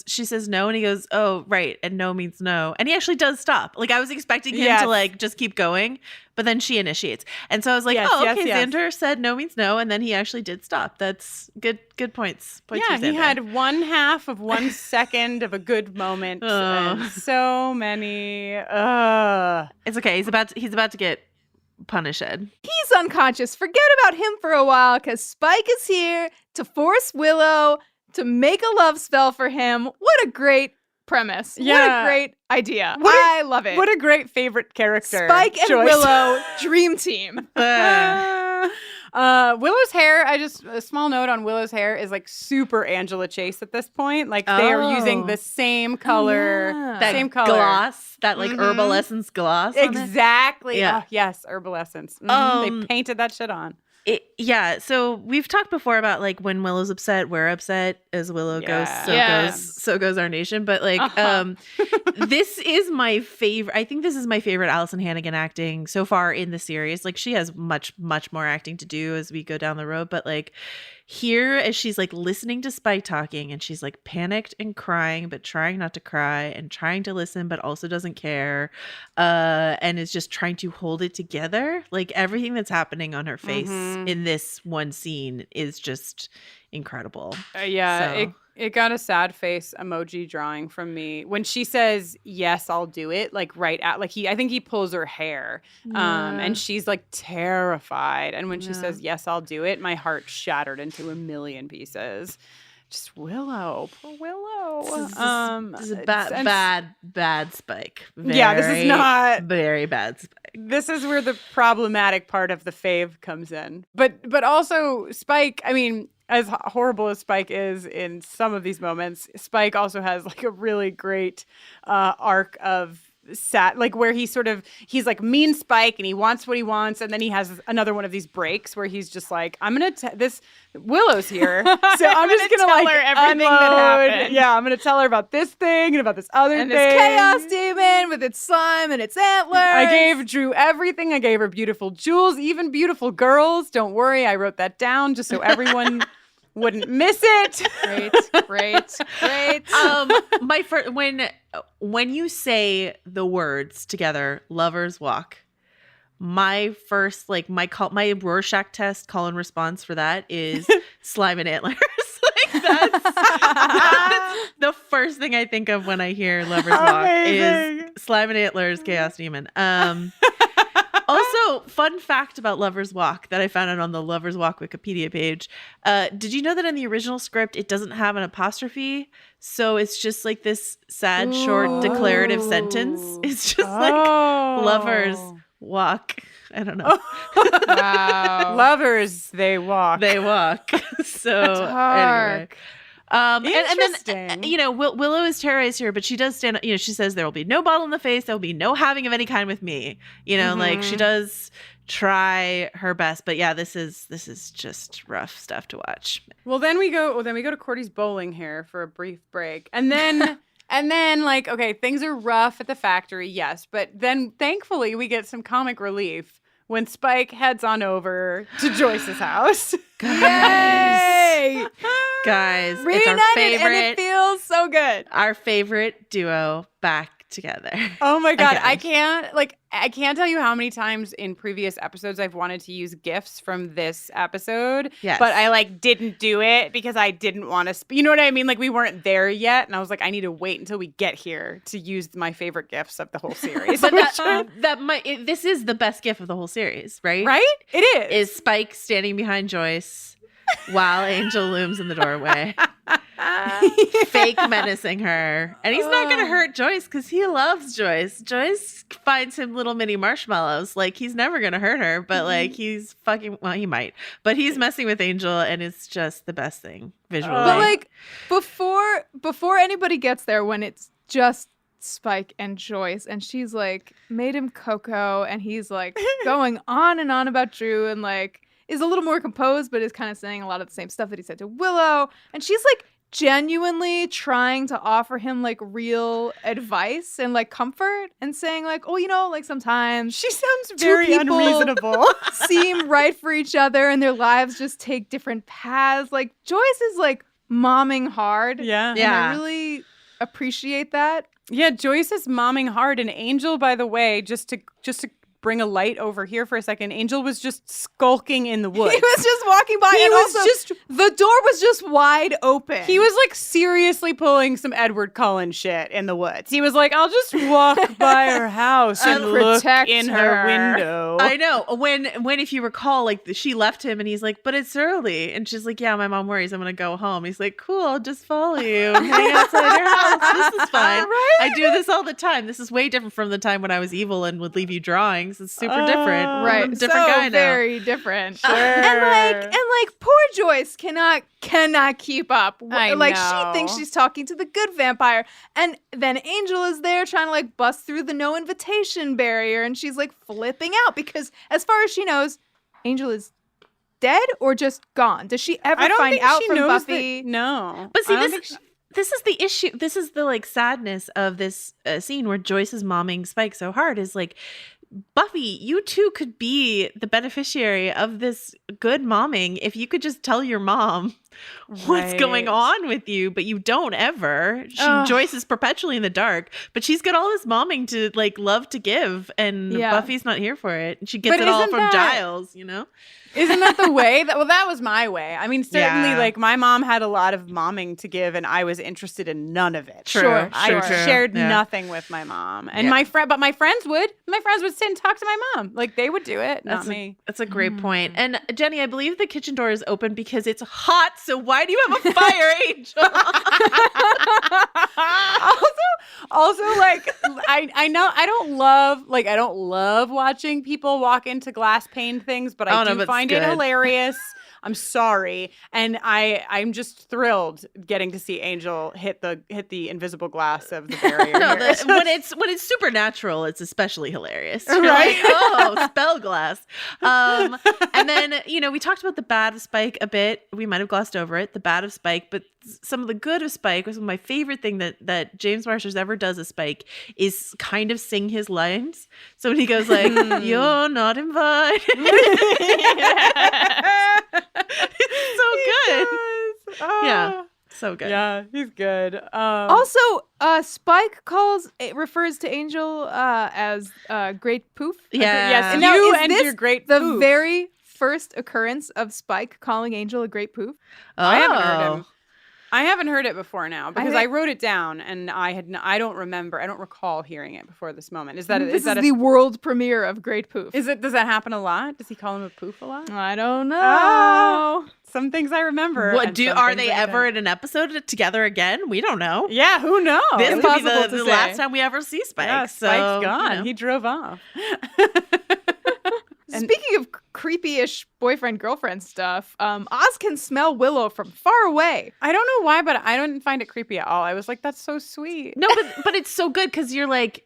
she says no, and he goes, oh, right. And no means no. And he actually does stop. Like I was expecting him to like just keep going, but then she initiates. And so I was like, Xander said no means no. And then he actually did stop. That's good points. Yeah, he had 1/2 of 1 second of a good moment. And so many. It's okay. He's about to get punished. He's unconscious. Forget about him for a while because Spike is here to force Willow to make a love spell for him. What a great premise. Yeah. What a great idea. I love it. What a great favorite character. Spike and choice. Willow, dream team. Willow's hair, a small note on Willow's hair is like super Angela Chase at this point. Like they are using the same color, gloss, that like herbal essence gloss. Exactly. Yeah. Oh, yes, herbal essence. They painted that shit on. So we've talked before about like when Willow's upset, we're upset. As Willow goes, so goes our nation. But like, this is my favorite. I think this is my favorite Allison Hannigan acting so far in the series. Like she has much more acting to do as we go down the road. But like, here as she's like listening to Spike talking, and she's like panicked and crying, but trying not to cry, and trying to listen, but also doesn't care, and is just trying to hold it together. Like everything that's happening on her face in this one scene is just incredible. It got a sad face emoji drawing from me when she says, "Yes, I'll do it." Like right at, like I think he pulls her hair, and she's like terrified. And when she says, "Yes, I'll do it," my heart shattered into a million pieces. Just Willow, poor Willow. This is a bad Spike. This is not very bad Spike. This is where the problematic part of the fave comes in. But also Spike, I mean, as horrible as Spike is in some of these moments, Spike also has like a really great arc of like where he's like mean Spike and he wants what he wants, and then he has another one of these breaks where he's just like, I'm gonna this Willow's here, so I'm just gonna tell like her everything unload. that happened. Yeah, I'm gonna tell her about this thing and about this other and thing. this chaos demon with its slime and its antlers. I gave Drew everything. I gave her beautiful jewels, even beautiful girls. Don't worry, I wrote that down just so everyone wouldn't miss it. Great. My first, when you say the words together, lovers walk, my first my Rorschach test call and response for that is slime and antlers. Like that's the first thing I think of when I hear lovers walk. Amazing. Is slime and antlers, chaos demon. Also, fun fact about Lover's Walk that I found out on the Lover's Walk Wikipedia page. Did you know that in the original script, it doesn't have an apostrophe? So it's just like this sad, short, declarative sentence. It's just like lovers walk. I don't know. Wow. Lovers, they walk. They walk. So anyway. And then, Willow is terrorized here, but she does stand up, she says there will be no bottle in the face. There will be no having of any kind with me. Like she does try her best, but yeah, this is just rough stuff to watch. Well, then we go to Cordy's bowling here for a brief break. And then like, okay, things are rough at the factory. Yes. But then thankfully we get some comic relief when Spike heads on over to Joyce's house. Guys, reunited, it's our favorite, and it feels so good. Our favorite duo back together. Oh my God. I can't tell you how many times in previous episodes I've wanted to use GIFs from this episode. Yes. But I didn't do it because I didn't want to, you know what I mean? Like we weren't there yet. And I was like, I need to wait until we get here to use my favorite GIFs of the whole series. But this is the best GIF of the whole series, right? Right? It is. Is Spike standing behind Joyce while Angel looms in the doorway, fake menacing her. And he's not going to hurt Joyce because he loves Joyce. Joyce finds him little mini marshmallows. Like, he's never going to hurt her, but he's fucking, well, he might. But he's messing with Angel, and it's just the best thing visually. But before anybody gets there, when it's just Spike and Joyce, and she's like made him cocoa, and he's like going on and on about Drew, and like is a little more composed, but is kind of saying a lot of the same stuff that he said to Willow. And she's like genuinely trying to offer him like real advice and like comfort, and saying like, oh, like sometimes she sounds very unreasonable, seem right for each other, and their lives just take different paths. Like Joyce is like momming hard. Yeah. And I really appreciate that. Yeah, Joyce is momming hard. And Angel, by the way, just to bring a light over here for a second, Angel was just skulking in the woods. He was just walking by, the door was just wide open. He was like seriously pulling some Edward Cullen shit in the woods. He was like, I'll just walk by her house and look in her window. I know. When if you recall, like she left him and he's like, but it's early. And she's like, yeah, my mom worries I'm going to go home. He's like, cool, I'll just follow you and hang outside her house. This is fine. Right? I do this all the time. This is way different from the time when I was evil and would leave you drawings. It's super different. Right. Different guy now. Very different. Sure. And poor Joyce cannot keep up. I like know. she thinks she's talking to the good vampire. And then Angel is there trying to like bust through the no invitation barrier, and she's like flipping out because as far as she knows, Angel is dead or just gone. Does she ever find out from Buffy? No. But see, this is the issue. This is the like sadness of this scene where Joyce is momming Spike so hard, is like Buffy, you too could be the beneficiary of this good momming if you could just tell your mom what's going on with you, but you don't ever. Joyce is perpetually in the dark, but she's got all this momming to like love to give, and Buffy's not here for it. She gets it all from Giles, you know? Isn't that the way? That was my way. I mean, certainly, like, my mom had a lot of momming to give, and I was interested in none of it. True. I shared nothing with my mom. And my friends would. My friends would sit and talk to my mom. Like, they would do it, not me. That's a great point. And, Jenny, I believe the kitchen door is open because it's hot, so why do you have a fire angel? Also, like, I know I don't love watching people walk into glass paned things, but I do find it hilarious. I'm sorry, and I'm just thrilled getting to see Angel hit the invisible glass of the barrier. When it's supernatural, it's especially hilarious. You're right? Like, spell glass. And then we talked about the bad of Spike a bit. We might have glossed over it. The bad of Spike, but some of the good of Spike was my favorite thing that James Marsters ever does as Spike is kind of sing his lines. So when he goes like, "You're not invited." It's so good. Yeah, so good. Yeah, he's good. Also, Spike refers to Angel as Great Poof. Yes, now, you is and this your Great the Poof. very first occurrence of Spike calling Angel a Great Poof? I haven't heard him. I haven't heard it before now because I wrote it down and I don't recall hearing it before this moment. Is that the world premiere of Great Poof? Does that happen a lot? Does he call him a poof a lot? I don't know. Some things I remember. Are they ever in an episode together again? We don't know. Yeah, who knows? This could be the last time we ever see Spike. Yeah, Spike's gone. He drove off. Speaking of creepy-ish boyfriend-girlfriend stuff, Oz can smell Willow from far away. I don't know why, but I didn't find it creepy at all. I was like, that's so sweet. No, but it's so good because you're like,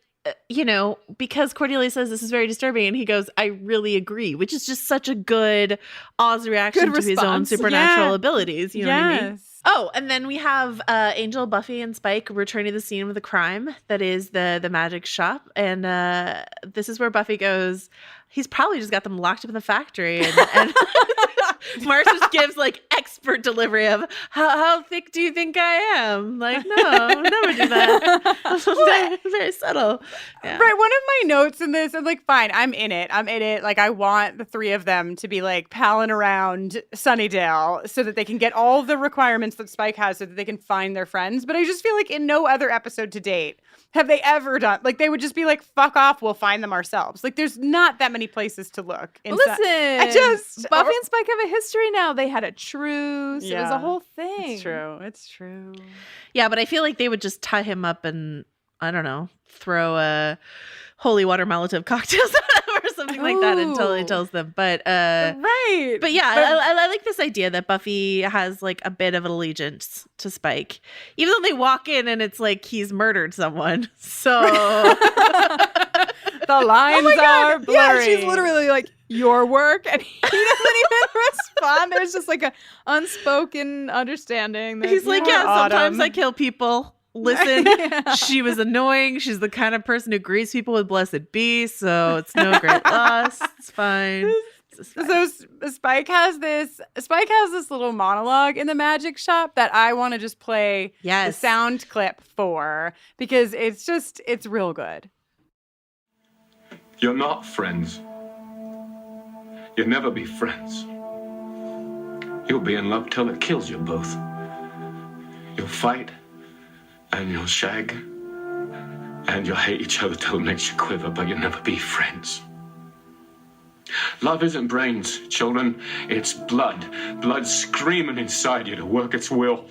because Cordelia says this is very disturbing, and he goes, I really agree, which is just such a good Oz reaction to his own supernatural abilities. You know what I mean? Oh, and then we have Angel, Buffy, and Spike returning to the scene of the crime that is the magic shop. And this is where Buffy goes, he's probably just got them locked up in the factory. And Mars just gives like expert delivery of how thick do you think I am? Like, no, I would never do that. Very subtle. Yeah. Right. One of my notes in this, I'm like, fine, I'm in it. Like, I want the three of them to be like palling around Sunnydale so that they can get all the requirements that Spike has so that they can find their friends. But I just feel like in no other episode to date have they ever done, like, they would just be like, fuck off, we'll find them ourselves. Like, there's not that many places to look. Buffy and Spike have a history now. They had a truce. Yeah, it was a whole thing. It's true. Yeah, but I feel like they would just tie him up and, I don't know, throw a holy water Molotov cocktails at him or something like that until he tells them. But right. But yeah, I like this idea that Buffy has like a bit of an allegiance to Spike, even though they walk in and it's like he's murdered someone. So the lines are blurry. Yeah, she's literally like, your work, and he doesn't even respond. There's just like an unspoken understanding. He's like, sometimes I kill people. Listen, she was annoying. She's the kind of person who greets people with blessed be, so it's no great loss. It's fine. So Spike has this little monologue in the magic shop that I want to just play the sound clip for because it's real good. You're not friends. You'll never be friends. You'll be in love till it kills you both. You'll fight, and you'll shag, and you'll hate each other till it makes you quiver, but you'll never be friends. Love isn't brains, children. It's blood. Blood screaming inside you to work its will.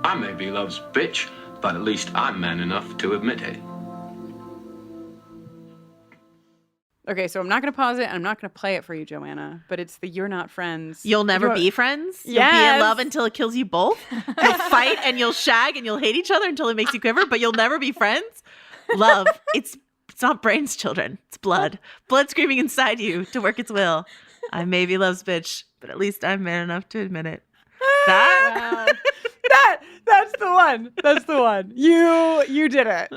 I may be love's bitch, but at least I'm man enough to admit it. Okay, so I'm not going to pause it. I'm not going to play it for you, Joanna, but it's the you're not friends. You'll never be friends? Yes. You'll be in love until it kills you both? You'll fight and you'll shag and you'll hate each other until it makes you quiver, but you'll never be friends? Love, it's not brains, children. It's blood. Blood screaming inside you to work its will. I may be love's bitch, but at least I'm man enough to admit it. That's the one. That's the one. You did it.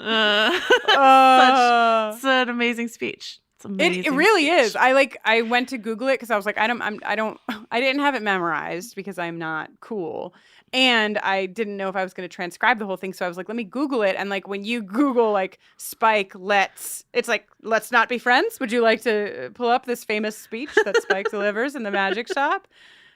Such an amazing speech. It really is. I went to Google it because I was like, I didn't have it memorized because I'm not cool. And I didn't know if I was going to transcribe the whole thing. So I was like, let me Google it. And like when you Google like Spike, it's like, let's not be friends. Would you like to pull up this famous speech that Spike delivers in the magic shop?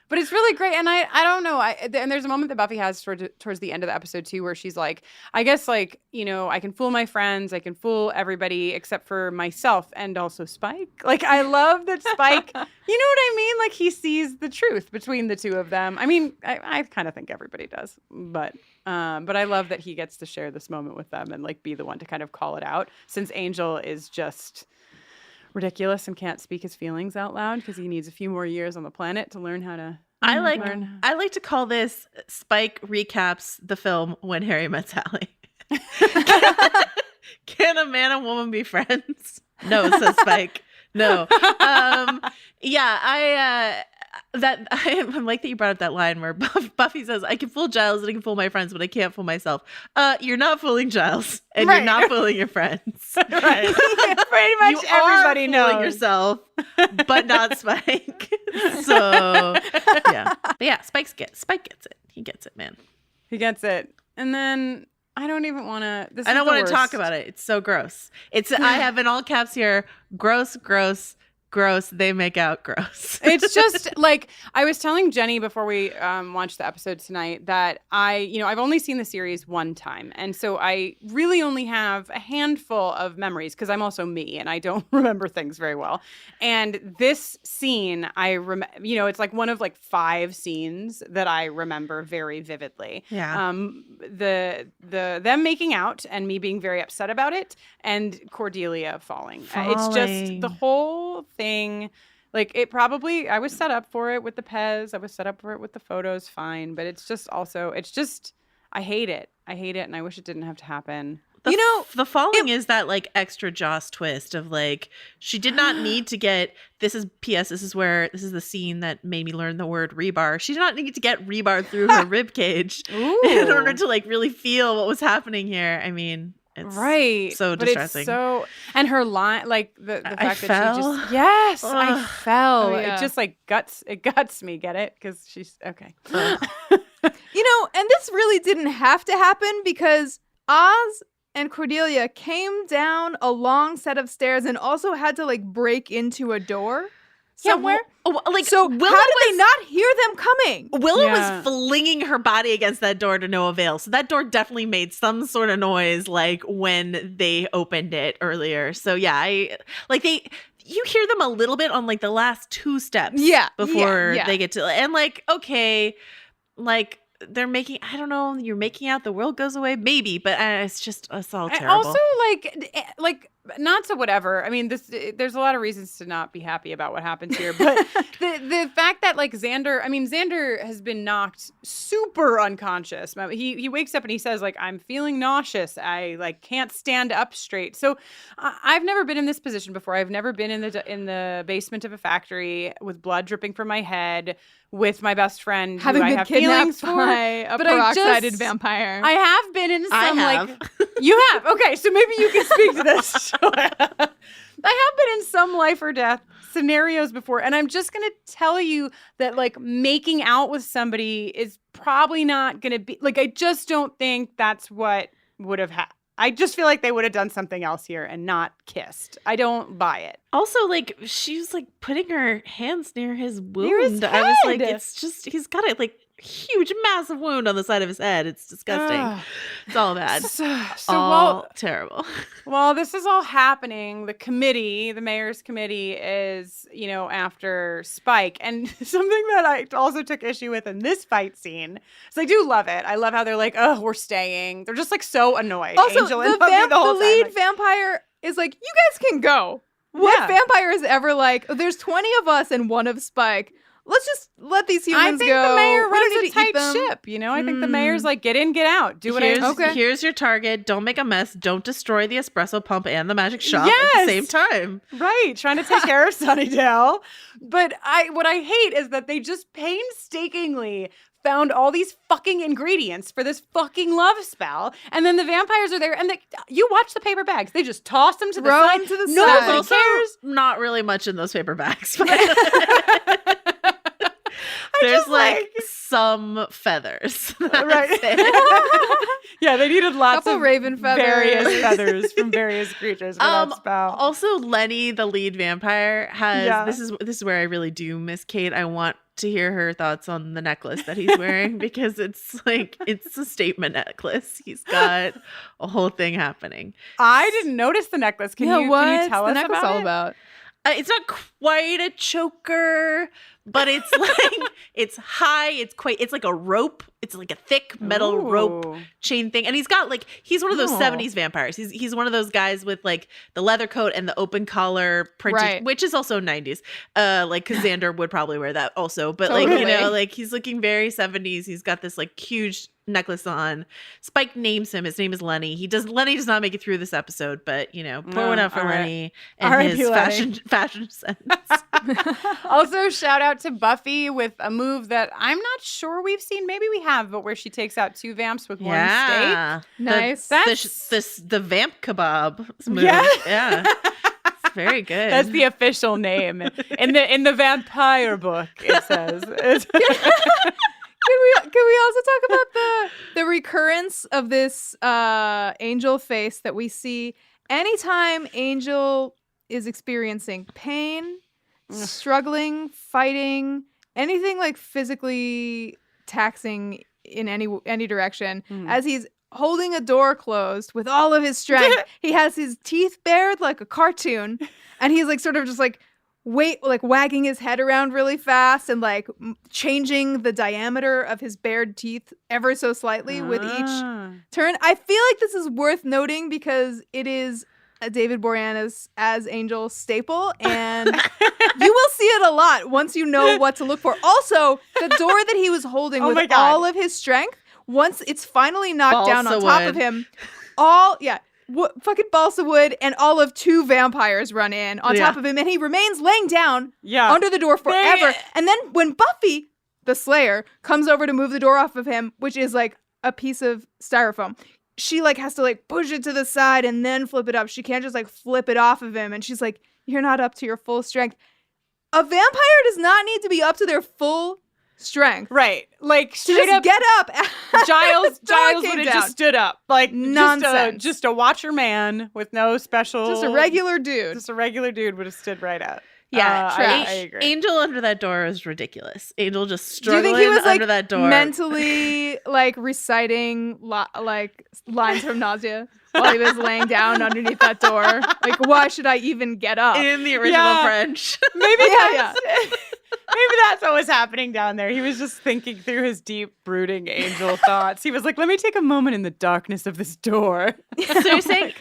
But it's really great. And I don't know. And there's a moment that Buffy has towards the end of the episode too, where she's like, I guess like, you know, I can fool my friends. I can fool everybody except for myself and also Spike. Like, I love that Spike, you know what I mean? Like he sees the truth between the two of them. I mean, I kind of think everybody does, but I love that he gets to share this moment with them and like be the one to kind of call it out, since Angel is just ridiculous and can't speak his feelings out loud because he needs a few more years on the planet to learn how to I like to call this Spike recaps the film When Harry Met Sally. Can a man and woman be friends? No, says Spike. No. I'm like that you brought up that line where Buffy says, I can fool Giles and I can fool my friends, but I can't fool myself. You're not fooling Giles and you're not fooling your friends. Right. Pretty much everybody knows. Fooling yourself, but not Spike. So, yeah. But yeah, Spike gets it. He gets it, man. He gets it. And then I don't even want to. I don't want to talk about it. It's so gross. I have in all caps here, gross, gross, gross. They make out gross. It's just like I was telling Jenny before we watched the episode tonight that I've only seen the series one time, and so I really only have a handful of memories because I'm also me and I don't remember things very well. And this scene, it's like one of like 5 scenes that I remember very vividly. Yeah. Them making out and me being very upset about it, and Cordelia falling. It's just the whole thing. Like I was set up for it with the Pez. I was set up for it with the photos. Fine. But it's just I hate it. And I wish it didn't have to happen. The falling is that like extra Joss twist of like, she did not need to get, this is the scene that made me learn the word rebar. She did not need to get rebar through her rib cage in order to like really feel what was happening here. I mean, it's so distressing. And her line, like the fact that she just, yes, I fell. It just like guts me, get it? Because she's, okay. And this really didn't have to happen because Oz and Cordelia came down a long set of stairs and also had to like break into a door somewhere. So how did they not hear them coming? Willow was flinging her body against that door to no avail. So that door definitely made some sort of noise like when they opened it earlier. So yeah, you hear them a little bit on like the last 2 steps before they get to, and like, okay, like they're making, I don't know, you're making out the world goes away, maybe, but it's all terrible. And also like not to whatever. I mean, there's a lot of reasons to not be happy about what happens here, but the fact that like Xander has been knocked super unconscious. He wakes up and he says like, I'm feeling nauseous. I like can't stand up straight. So I've never been in this position before. I've never been in the basement of a factory with blood dripping from my head with my best friend having who been I have kidnapped feelings for, by a peroxided vampire. I have been in some you have. Okay, so maybe you can speak to this. I have been in some life or death scenarios before, and I'm just going to tell you that like making out with somebody is probably not going to be like, I just don't think that's what would have happened. I just feel like they would have done something else here and not kissed. I don't buy it. Also, like, she was like putting her hands near his wound. Near his I was like, head. it's just, he's got a like huge, massive wound on the side of his head. It's disgusting. It's all bad. Terrible. While this is all happening, the mayor's committee is, after Spike. And something that I also took issue with in this fight scene, so I do love it. I love how they're like, oh, we're staying. They're just like so annoyed. Also, Angel and Buffy the lead vampire is like, you guys can go. What vampire is ever like, there's 20 of us and one of Spike. Let's just let these humans go. I think the mayor We don't runs need a to eat tight them. ship. I think the mayor's like, get in, get out. Do what Here's your target. Don't make a mess. Don't destroy the espresso pump and the magic shop at the same time. Right. Trying to take care of Sunnydale. But what I hate is that they just painstakingly found all these fucking ingredients for this fucking love spell. And then the vampires are there, and you watch the paper bags. They just toss them to the Throw side. them to the Nobody side. Also, cares. not really much in those paper bags. There's like some feathers. Right. Yeah, they needed lots Couple of raven feathers. various feathers from various creatures for that spell. Also, Lenny, the lead vampire, has Yeah. this is where I really do miss Kate. I want to hear her thoughts on the necklace that he's wearing because it's a statement necklace. He's got a whole thing happening. I didn't notice the necklace. Can you tell us the necklace all it? about? It's not quite a choker, but it's like it's high. It's like a rope. It's like a thick metal rope chain thing. And he's got he's one of those 70s vampires. He's one of those guys with like the leather coat and the open collar printed, which is also 90s. Like Xander would probably wear that also. But he's looking very 70s. He's got this like huge necklace on. Spike names him. His name is Lenny. Lenny does not make it through this episode, but pour one out for Lenny and his fashion sense. Also, shout out to Buffy with a move that I'm not sure we've seen. Maybe we have, but where she takes out 2 vamps with one steak. Nice. The vamp kebab move. Yeah. It's very good. That's the official name in the vampire book. It says. Can we also talk about the recurrence of this angel face that we see anytime Angel is experiencing pain, struggling, fighting, anything like physically taxing in any direction, as he's holding a door closed with all of his strength. He has his teeth bared like a cartoon, and he's like sort of just like wagging his head around really fast and like changing the diameter of his bared teeth ever so slightly with each turn. I feel like this is worth noting because it is a David Boreanaz as Angel staple, and you will see it a lot once you know what to look for. Also, the door that he was holding with all of his strength, once it's finally knocked down on top of him, fucking balsa wood and all of 2 vampires run in on top of him, and he remains laying down under the door forever. And then when Buffy, the Slayer, comes over to move the door off of him, which is like a piece of styrofoam, she like has to like push it to the side and then flip it up. She can't just like flip it off of him. And she's like, you're not up to your full strength. A vampire does not need to be up to their full strength. Right. Like straight just up get up. Giles would have just stood up. Like nonsense. Just a watcher man with no special. Just a regular dude. Just a regular dude would have stood right up. Yeah, I agree. Angel under that door is ridiculous. Angel just struggling Do you think he was under that door, mentally like reciting like lines from Nausea while he was laying down underneath that door? Like, why should I even get up? in the original French. Maybe maybe that's what was happening down there. He was just thinking through his deep, brooding angel thoughts. He was like, let me take a moment in the darkness of this door. So you're saying,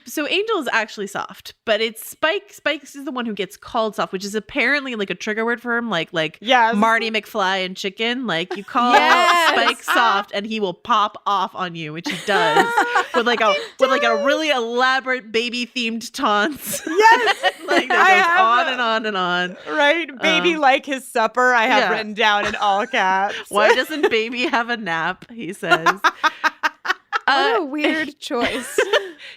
so Angel is actually soft, but it's Spike. Spike is the one who gets called soft, which is apparently like a trigger word for him, like Marty McFly and Chicken. Like you call Spike soft, and he will pop off on you, which he does with like a really elaborate baby themed taunts. Yes, like that goes on and on and on. Right, baby like his supper. I have written down in all caps. Why doesn't baby have a nap? He says. What a weird choice.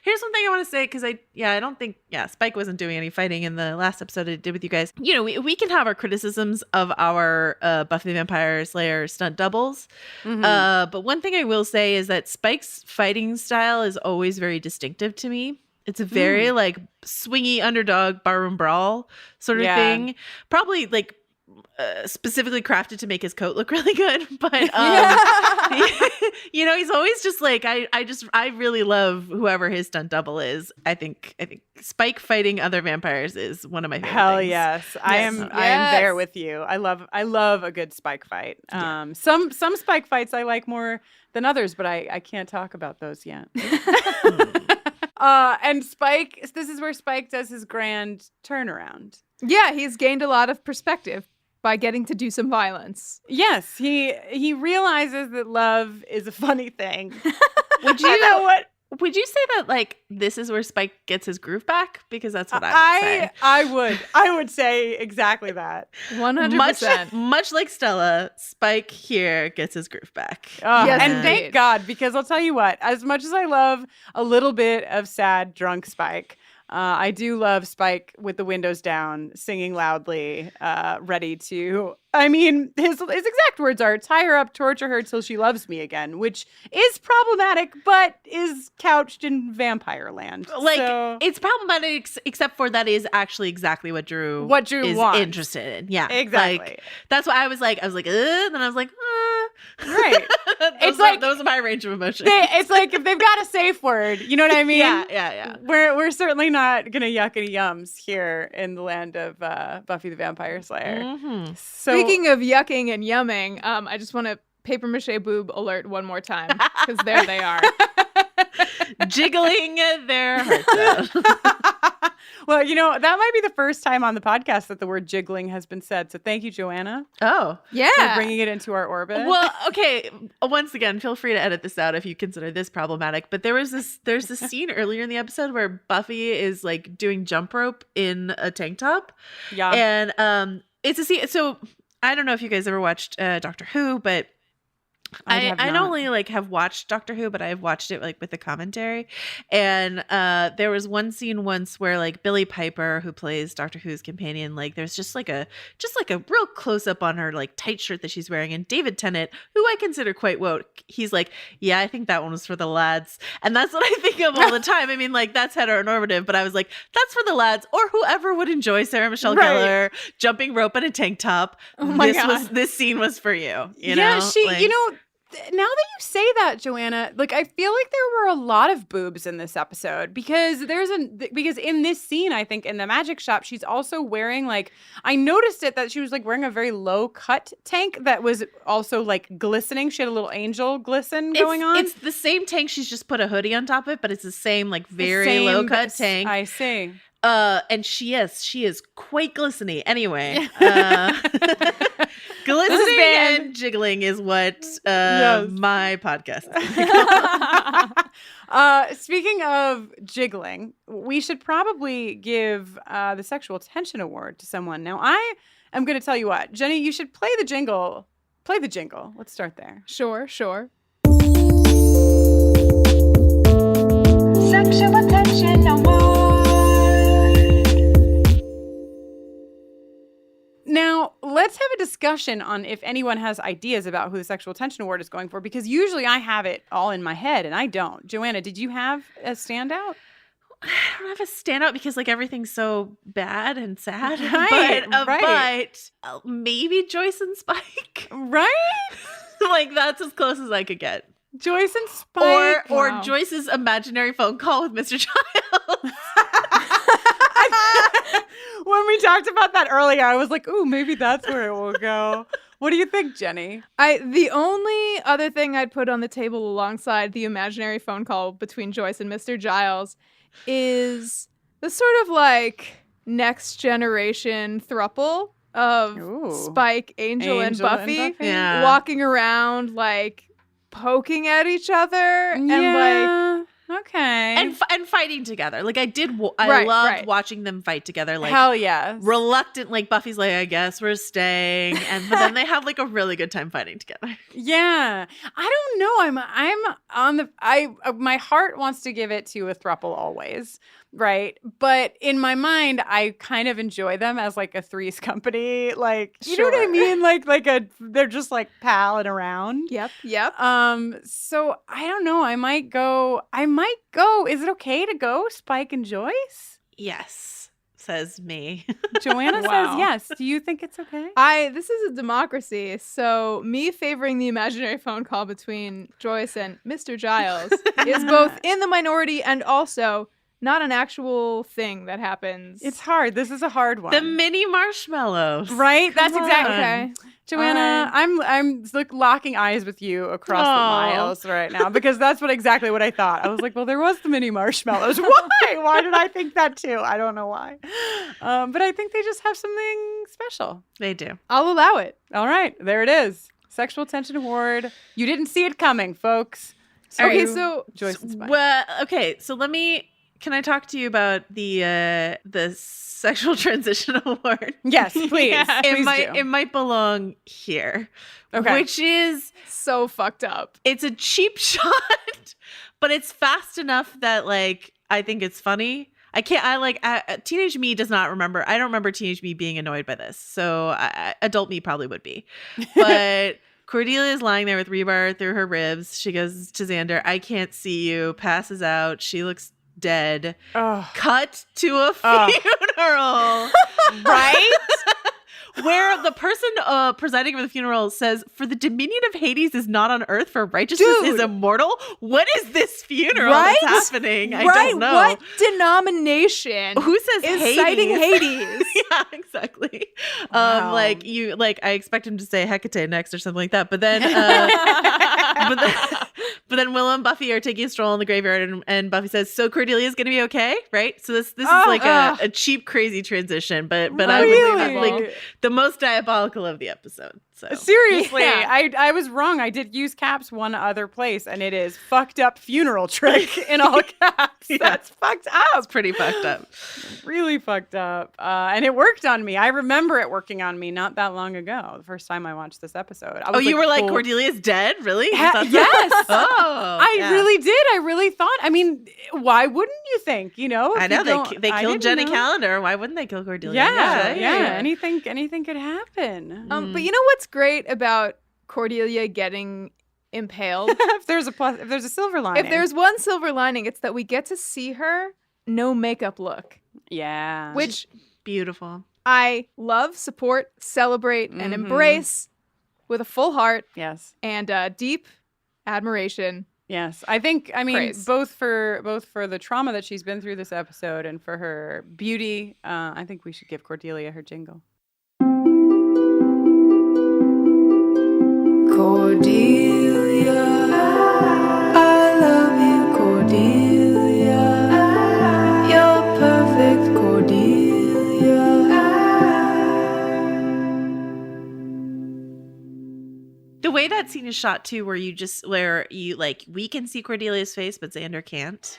Here's something I want to say, because I don't think Spike wasn't doing any fighting in the last episode I did with you guys. You know, we can have our criticisms of our Buffy the Vampire Slayer stunt doubles, but one thing I will say is that Spike's fighting style is always very distinctive to me. It's a very like swingy underdog barroom brawl sort of thing. Probably like specifically crafted to make his coat look really good, but you know, he's always just like I really love whoever his stunt double is. I think Spike fighting other vampires is one of my favorite things. Yes. I am there with you. I love a good Spike fight. Some Spike fights I like more than others, but I can't talk about those yet. And Spike, this is where Spike does his grand turnaround. Yeah, he's gained a lot of perspective by getting to do some violence. Yes, he realizes that love is a funny thing. Would you know Would you say that like this is where Spike gets his groove back? Because that's what I would say. I would say exactly that. 100%. Much like Stella, Spike here gets his groove back. Yes, And indeed. thank God, because I'll tell you what, as much as I love a little bit of sad drunk Spike, I do love Spike with the windows down, singing loudly, ready to. I mean, his exact words are tie her up, torture her till she loves me again, which is problematic, but is couched in vampire land. Like, So- it's problematic, except for that is actually exactly what Drew is wants. interested in. Yeah, Exactly. Like, that's why I was like, then I was like, Right. those are my range of emotions. It's like if they've got a safe word, you know what I mean? Yeah. We're certainly not gonna yuck any yums here in the land of Buffy the Vampire Slayer. Mm-hmm. So Speaking of yucking and yumming, I just want to paper mache boob alert one more time because there they are. Jiggling their hearts out. well, that might be the first time on the podcast that the word jiggling has been said. So thank you, Joanna, Oh. Yeah. for bringing it into our orbit. Well, okay. Once again, feel free to edit this out if you consider this problematic. But there's this scene earlier in the episode where Buffy is like doing jump rope in a tank top. Yeah. And it's a scene. So I don't know if you guys ever watched Doctor Who, but I not only like have watched Doctor Who, but I've watched it like with the commentary. And there was one scene once where like Billie Piper, who plays Doctor Who's companion, like there's just like a real close up on her like tight shirt that she's wearing. And David Tennant, who I consider quite woke, he's like, yeah, I think that one was for the lads. And that's what I think of all the time. I mean, like that's heteronormative, but I was like, that's for the lads or whoever would enjoy Sarah Michelle Gellar jumping rope in a tank top. Oh my God. This scene was for you. You yeah, know? she, Like- now that you say that, Joanna, like I feel like there were a lot of boobs in this episode because because in this scene, I think in the magic shop, she's also wearing like, I noticed it that she was like wearing a very low cut tank that was also like glistening. She had a little angel glisten going on. It's the same tank. She's just put a hoodie on top of it, but it's the same like very low cut tank. I see. And she is quite glistening. Anyway, glistening and jiggling is what my podcast is. Speaking of jiggling, we should probably give the Sexual Tension Award to someone. Now, I am going to tell you what, Jenny, you should play the jingle. Play the jingle. Let's start there. Sure. Sexual attention award. Now, let's have a discussion on if anyone has ideas about who the Sexual Tension Award is going for, because usually I have it all in my head and I don't. Joanna, did you have a standout? I don't have a standout because like everything's so bad and sad. Right, But maybe Joyce and Spike. Right? Like that's as close as I could get. Joyce and Spike. Or Wow. Joyce's imaginary phone call with Mr. Giles. When we talked about that earlier, I was like, ooh, maybe that's where it will go. What do you think, Jenny? The only other thing I'd put on the table alongside the imaginary phone call between Joyce and Mr. Giles is the sort of like next generation thruple of Spike, Angel and Buffy Yeah. walking around like poking at each other and like okay. And fighting together. Like I did. I Right, loved right. watching them fight together. Like hell yes. reluctant. Like Buffy's like, I guess we're staying, but then they have like a really good time fighting together. Yeah. I don't know. I'm on the my heart wants to give it to a throuple always, right? But in my mind, I kind of enjoy them as like a three's company. Like, you know what I Sure. mean? They're just like palling around. Yep. So I don't know. I might go. Is it okay to go Spike and Joyce? Yes, says me. Joanna Wow. says yes. Do you think it's okay? This is a democracy, so me favoring the imaginary phone call between Joyce and Mr. Giles is both in the minority and also not an actual thing that happens. It's hard. This is a hard one. The mini marshmallows, Right? That's Come exactly on. okay. Joanna, I'm locking eyes with you across the Aw. miles right now because that's exactly what I thought. I was like, well, there was the mini marshmallows. Why? Why did I think that too? I don't know why. But I think they just have something special. They do. I'll allow it. All right, there it is. Sexual Tension Award. You didn't see it coming, folks. Okay, so Joyce and Spike. Well, okay, so can I talk to you about the sexual transition award? Yes, please. It might belong here. Okay. Which is so fucked up. It's a cheap shot, but it's fast enough that like I think it's funny. Teenage me does not remember. I don't remember teenage me being annoyed by this. So adult me probably would be. But Cordelia is lying there with rebar through her ribs. She goes to Xander, I can't see you, passes out. She looks dead. Ugh. Cut to a funeral. Right? Where the person presiding over the funeral says, for the dominion of Hades is not on earth, for righteousness is immortal. What is this funeral that's happening? I don't know. What denomination? Who says is Hades? citing Hades? Yeah, exactly. Wow. I expect him to say Hecate next or something like that. But then, but then Willow and Buffy are taking a stroll in the graveyard, and Buffy says, "So Cordelia's gonna be okay, right?" So this is like a cheap, crazy transition, but I would say like the most diabolical of the episode. So Seriously, I was wrong. I did use caps one other place, and it is fucked up funeral trick in all caps. That's fucked up. It's pretty fucked up. Really fucked up. And it worked on me. I remember it working on me not that long ago. The first time I watched this episode. I was you were like, Cordelia's dead? Really? Yes. I really did. I really thought. I mean, why wouldn't you think? You know, I know they killed Jenny Calendar. Why wouldn't they kill Cordelia? Yeah. Anything could happen. But you know what's great about Cordelia getting impaled? if there's a silver lining. If there's one silver lining, it's that we get to see her no makeup look. Yeah. Which beautiful. I love, support, celebrate, and embrace with a full heart. Yes. And deep admiration. Yes. I mean, praise. both for the trauma that she's been through this episode and for her beauty, I think we should give Cordelia her jingle. Cordelia, I love you, Cordelia. You're perfect, Cordelia. The way that scene is shot too, where you we can see Cordelia's face, but Xander can't.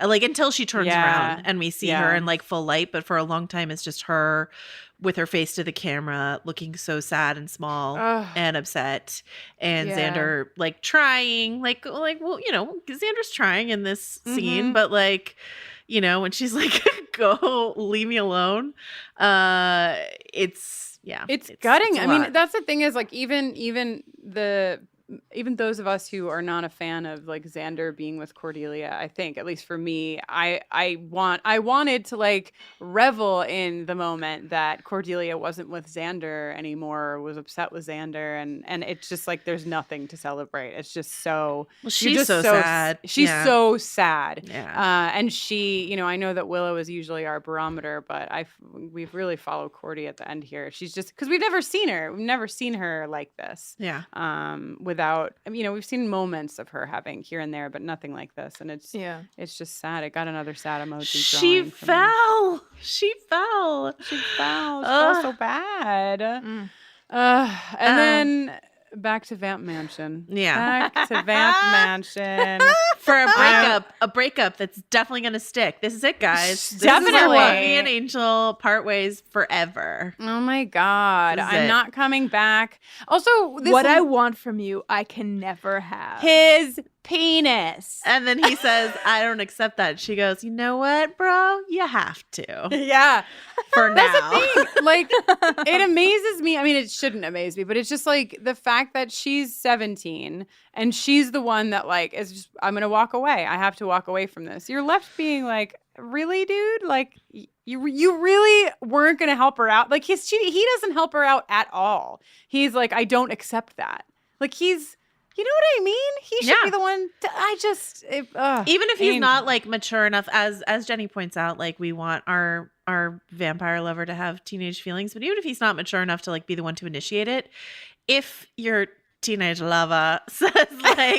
Like until she turns around and we see her in like full light, but for a long time it's just her with her face to the camera, looking so sad and small and upset, and Xander like trying, like well, you know, Xander's trying in this scene, but like, you know, when she's like, "Go, leave me alone," it's gutting. It's I mean, that's the thing is like even those of us who are not a fan of like Xander being with Cordelia, I think, at least for me, I wanted to like revel in the moment that Cordelia wasn't with Xander anymore, or was upset with Xander, and it's just like there's nothing to celebrate. It's just so she's so sad. She's so sad. Yeah. And she, you know, I know that Willow is usually our barometer, but we've really followed Cordy at the end here. She's just because we've never seen her like this. Yeah. Without, you know, we've seen moments of her having here and there, but nothing like this, and it's just sad. It got another sad emoji. She fell. She fell so bad. And then back to Vamp Mansion. Yeah. Back to Vamp Mansion. For a breakup that's definitely going to stick. This is it, guys. Definitely. This is where Buffy and Angel part ways forever. Oh my God. I'm not coming back. Also, what I want from you, I can never have. His penis. And then he says, I don't accept that. She goes, you know what, bro? You have to. Yeah. For now. That's the thing. Like, it amazes me. I mean, it shouldn't amaze me, but it's just like the fact that she's 17 and she's the one that like is just, I'm going to walk away. I have to walk away from this. You're left being like, really, dude? Like, you really weren't going to help her out? Like, he doesn't help her out at all. He's like, I don't accept that. Like, he's, you know what I mean? He should be the one. Even if he's not like mature enough, as Jenny points out, like we want our vampire lover to have teenage feelings, but even if he's not mature enough to like be the one to initiate it, if your teenage lover says like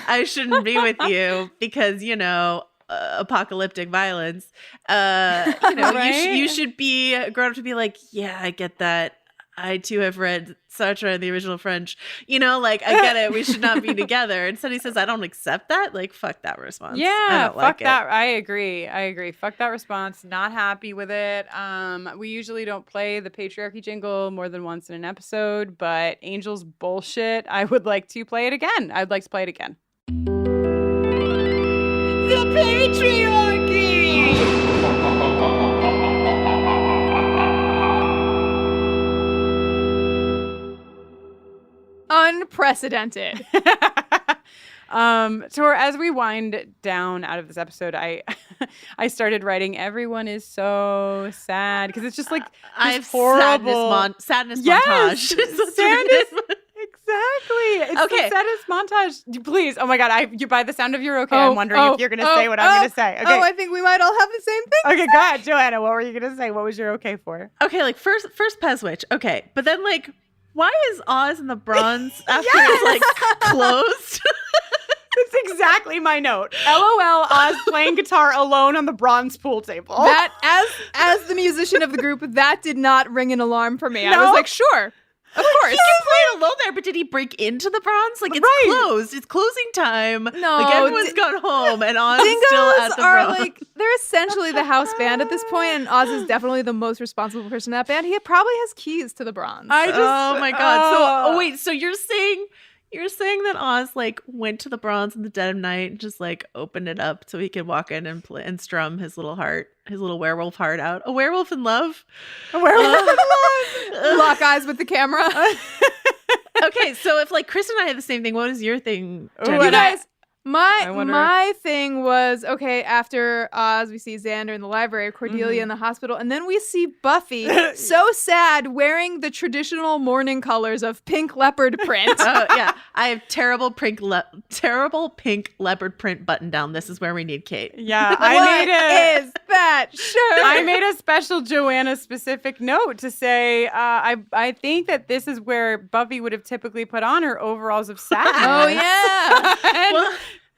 I shouldn't be with you because you know apocalyptic violence, you know, right? you should be grown up to be like, yeah, I get that. I too have read Sartre in the original French. You know, like, I get it. We should not be together. Instead, he says, I don't accept that. Like, fuck that response. Yeah, I don't fuck like that. It. I agree. Fuck that response. Not happy with it. We usually don't play the patriarchy jingle more than once in an episode, but Angel's bullshit. I would like to play it again. I'd like to play it again. The patriarchy! Unprecedented. So as we wind down out of this episode, I started writing "Everyone is so sad" because it's just like I this have horrible sadness yes, montage. sadness. Exactly. It's Okay. the saddest montage. Please. Oh my God. By the sound of your okay, I'm wondering if you're going to say what I'm going to say. Okay. Oh, I think we might all have the same thing. Okay, go ahead, Joanna. What were you going to say? What was your okay for? Okay, like first Pez Witch. Okay, but then like, why is Oz in the bronze after it's like closed? That's exactly my note. LOL, Oz playing guitar alone on the bronze pool table. That, as the musician of the group, that did not ring an alarm for me. I No? was like, sure. Of course. He can play alone there, but did he break into the bronze? Like, it's closed. It's closing time. No, like everyone's gone home, and Oz is still at the are bronze. like, they're essentially the house band at this point, and Oz is definitely the most responsible person in that band. He probably has keys to the bronze. Oh my God! So, wait. So you're saying that Oz like went to the bronze in the dead of night and just like opened it up so he could walk in and play and strum his little werewolf heart out. A werewolf in love. A werewolf in love. Lock eyes with the camera. Okay, so if like Chris and I had the same thing, what is your thing, Jenny? You guys, I wonder- my thing was, okay, after Oz, we see Xander in the library, Cordelia in the hospital, and then we see Buffy, so sad, wearing the traditional mourning colors of pink leopard print. Oh yeah, I have terrible pink leopard print button down. This is where we need Kate. Yeah, What is that shirt? I made a special Joanna specific note to say I think that this is where Buffy would have typically put on her overalls of sadness. Oh, yeah. And Well,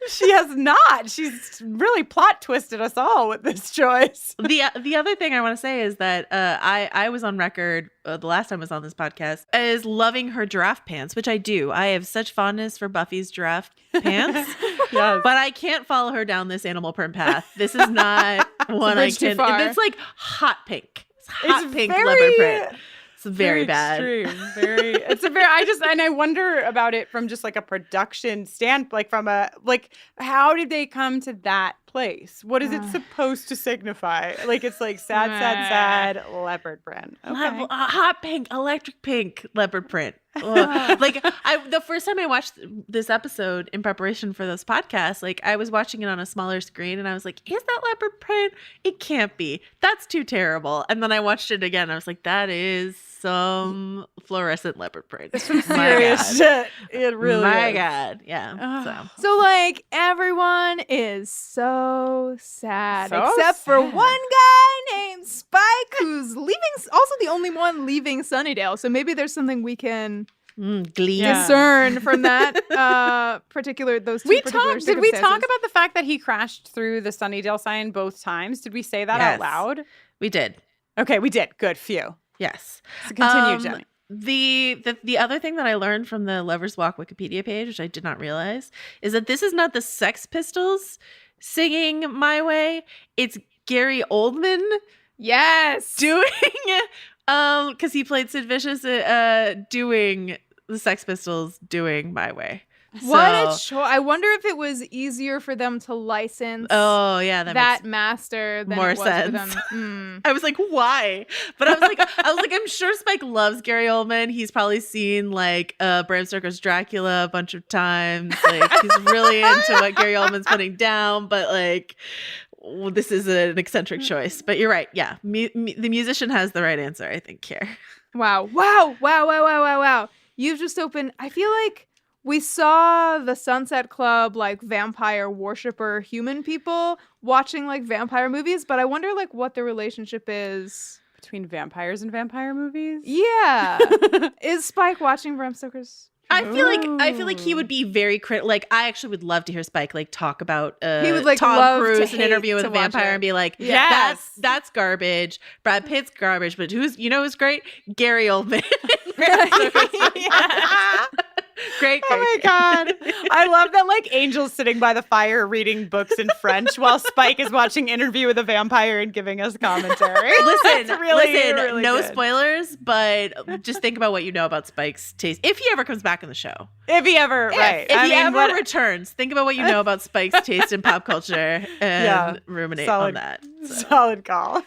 she has not. She's really plot twisted us all with this choice. The other thing I want to say is that I was on record the last time I was on this podcast as loving her giraffe pants, which I do. I have such fondness for Buffy's giraffe pants, Yes. but I can't follow her down this animal print path. This is not one I bridge too can. far. It's like hot pink. It's hot It's pink very- leopard print. It's very bad. Extreme. I wonder about it from just like a production stand, like from a, like, how did they come to that place? What is it supposed to signify? Like, it's like sad leopard print. Okay. Hot pink, electric pink leopard print. Like the first time I watched this episode in preparation for this podcast, like I was watching it on a smaller screen and I was like, is that leopard print? It can't be. That's too terrible. And then I watched it again. I was like, that is some fluorescent leopard print. Some serious shit. It really My is. God. Yeah. So, like, everyone is so sad, So except for sad. one guy named Spike, who's leaving, also the only one leaving Sunnydale. So maybe there's something we can Glee. Yeah. discern from that those two particular Did we talk circumstances. about the fact that he crashed through the Sunnydale sign both times? Did we say that out Yes. loud? We did. Okay, we did. Good. Phew. Yes. So continue, Jenny. The other thing that I learned from the Lovers Walk Wikipedia page, which I did not realize, is that this is not the Sex Pistols singing My Way. It's Gary Oldman Yes. doing because he played Sid Vicious doing the Sex Pistols doing My Way. What a So- choice. I wonder if it was easier for them to license Oh yeah, that that makes master than more it was sense. for them. I was like, why? But I was like, I'm sure Spike loves Gary Oldman. He's probably seen like Bram Stoker's Dracula a bunch of times. Like he's really into what Gary Oldman's putting down. But like, this is an eccentric choice. But you're right. Yeah, the musician has the right answer, I think. Here. Wow. You've just opened. I feel like we saw the Sunset Club, like vampire worshiper human people watching like vampire movies, but I wonder like what the relationship is Between vampires and vampire movies? Yeah. Is Spike watching Bram Stoker's I feel like he would be very critical. Like, I actually would love to hear Spike like talk about he would like Tom love Cruise to an interview with to a watch vampire it. and be like, Yes. that's garbage. Brad Pitt's garbage, but who's great? Gary Oldman. Great. Oh my God. I love that, like, Angel's sitting by the fire reading books in French while Spike is watching Interview with a Vampire and giving us commentary. Listen, really no good. spoilers, but just think about what you know about Spike's taste. If he ever comes back in the show. If he ever, right. If he ever returns, think about what you know about Spike's taste in pop culture and ruminate on that. So. Solid call.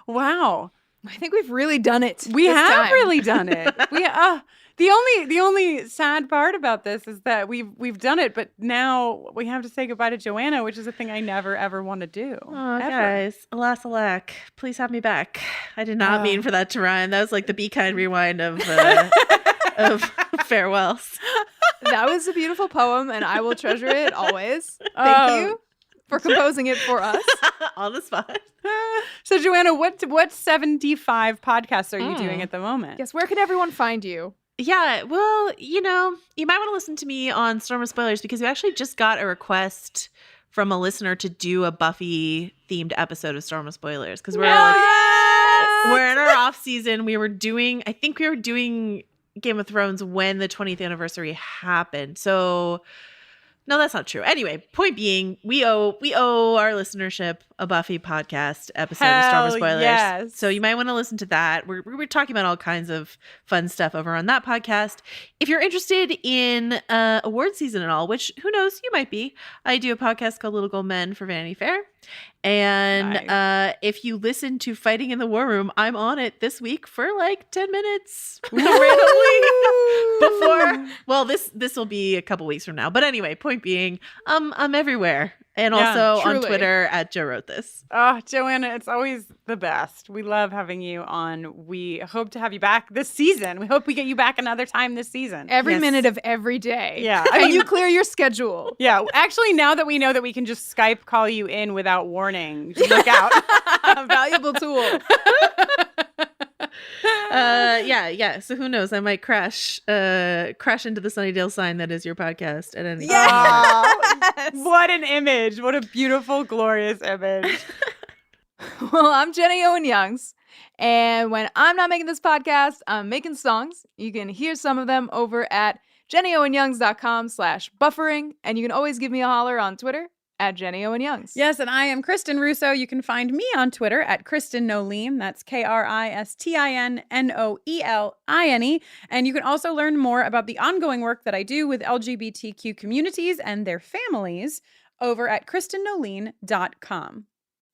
Wow. I think we've really done it. We this have time. really done it. The only sad part about this is that we've done it, but now we have to say goodbye to Joanna, which is a thing I never ever want to do. Oh, ever. guys, alas alack, please have me back. I did not mean for that to rhyme. That was like the Be Kind rewind of farewells. That was a beautiful poem, and I will treasure it always. Thank you for composing it for us. On the spot. So, Joanna, what 75 podcasts are you doing at the moment? Yes, where can everyone find you? Yeah, well, you might want to listen to me on Storm of Spoilers because we actually just got a request from a listener to do a Buffy themed episode of Storm of Spoilers because we're in our off season. I think we were doing Game of Thrones when the 20th anniversary happened. So no, that's not true. Anyway, point being, we owe our listenership a Buffy podcast episode of Storm of Spoilers. Yes. So you might want to listen to that. We're talking about all kinds of fun stuff over on that podcast. If you're interested in award season and all, which who knows, you might be. I do a podcast called Little Gold Men for Vanity Fair. And if you listen to Fighting in the War Room, I'm on it this week for like 10 minutes randomly before. Well, this will be a couple weeks from now. But anyway, point being, I'm everywhere. And also on Twitter at Joe Wrote This. Oh, Joanna, it's always the best. We love having you on. We hope to have you back this season. We hope we get you back another time this season. Every minute of every day. Yeah. And you clear your schedule. Yeah. Actually, now that we know that we can just Skype call you in without warning, just look out. A valuable tool. Yeah. So who knows? I might crash into the Sunnydale sign that is your podcast at any Yes. What an image. What a beautiful, glorious image. Well, I'm Jenny Owen Youngs. And when I'm not making this podcast, I'm making songs. You can hear some of them over at jennyowenyoungs.com/buffering. And you can always give me a holler on Twitter at Jenny Owen Youngs. Yes, and I am Kristen Russo. You can find me on Twitter at Kristen Noeline. That's KristinnOeline. And you can also learn more about the ongoing work that I do with LGBTQ communities and their families over at KristenNoeline.com.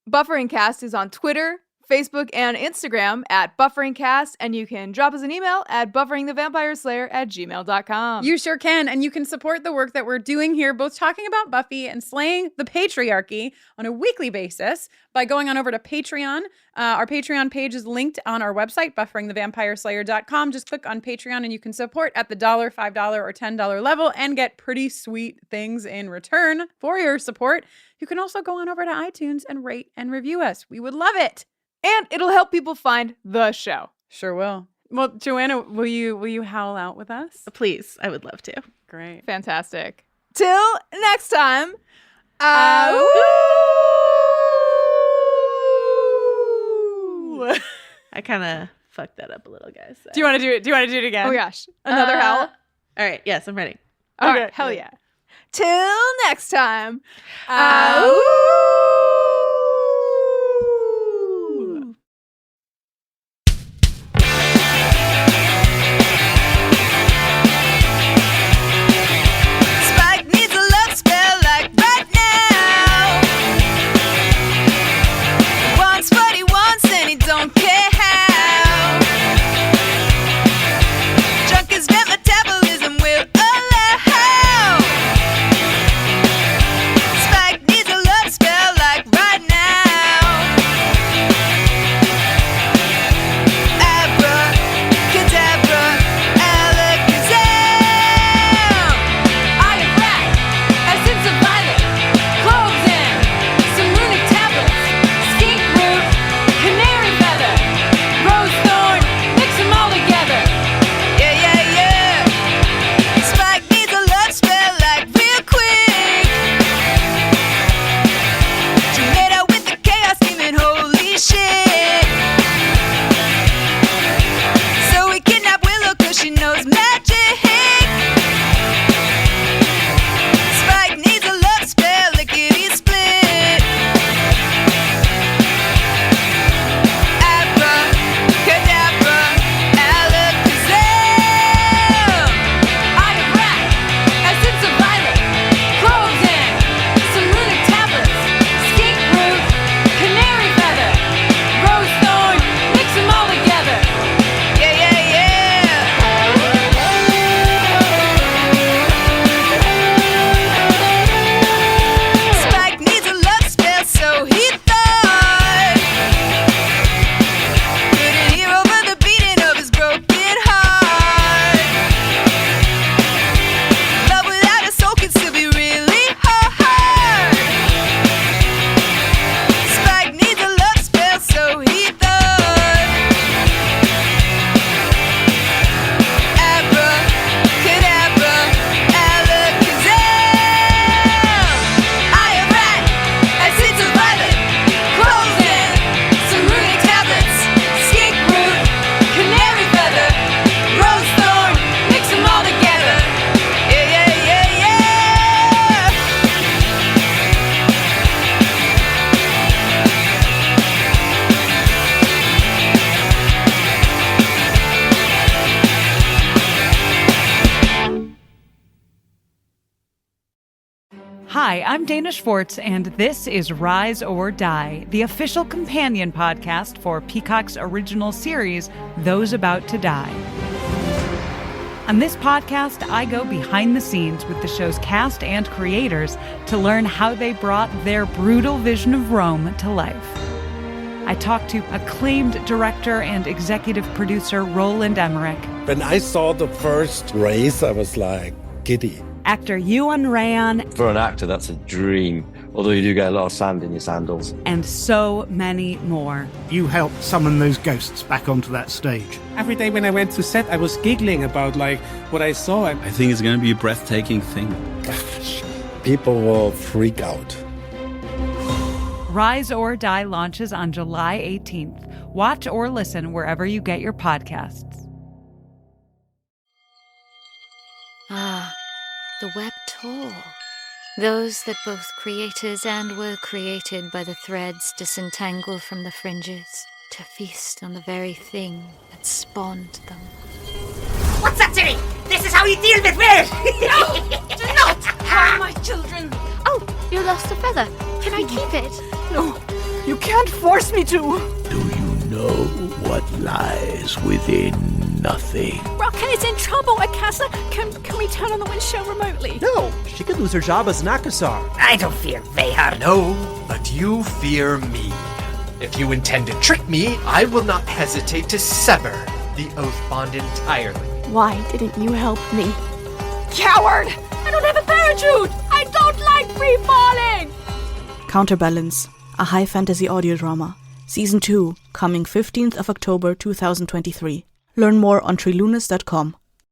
Buffering Cast is on Twitter, Facebook, and Instagram at BufferingCast, and you can drop us an email at bufferingthevampireslayer@gmail.com. You sure can, and you can support the work that we're doing here, both talking about Buffy and slaying the patriarchy on a weekly basis by going on over to Patreon. Our Patreon page is linked on our website, bufferingthevampireslayer.com. Just click on Patreon and you can support at the $1, $5, or $10 level and get pretty sweet things in return for your support. You can also go on over to iTunes and rate and review us. We would love it. And it'll help people find the show. Sure will. Well, Joanna, will you howl out with us? Please, I would love to. Great. Fantastic. Till next time. I kind of fucked that up a little, guys. So. Do you want to do it? Do you want to do it again? Oh gosh. Another howl? All right. Yes, I'm ready. All right. Hell yeah. Till next time. Spike needs a love spell like right now. He wants what he wants and he don't care how. Junk his vet metabolism will allow. Spike needs a love spell. Hi, I'm Dana Schwartz, and this is Rise or Die, the official companion podcast for Peacock's original series, Those About to Die. On this podcast, I go behind the scenes with the show's cast and creators to learn how they brought their brutal vision of Rome to life. I talked to acclaimed director and executive producer Roland Emmerich. When I saw the first race, I was like giddy. Actor Ewan Ryan. For an actor, that's a dream, although you do get a lot of sand in your sandals. And so many more. You helped summon those ghosts back onto that stage. Every day when I went to set, I was giggling about what I saw. I think it's going to be a breathtaking thing. People will freak out. Rise or Die launches on July 18th. Watch or listen wherever you get your podcasts. Ah, the web tore. Those that both creators and were created by the threads disentangle from the fringes to feast on the very thing that spawned them. What's that, Timmy? This is how you deal with weird! No! Do not harm my children! Oh, you lost a feather. Can I keep it? No, you can't force me to! Do you know what lies within nothing? Rocket is in trouble, Akasa. Can we turn on the windshield remotely? No, she could lose her job as an Akasar. I don't fear Vehar. No, but you fear me. If you intend to trick me, I will not hesitate to sever the oath bond entirely. Why didn't you help me? Coward! I don't have a parachute! I don't like free falling! Counterbalance, a high fantasy audio drama. Season 2, coming 15th of October 2023. Learn more on trilunas.com.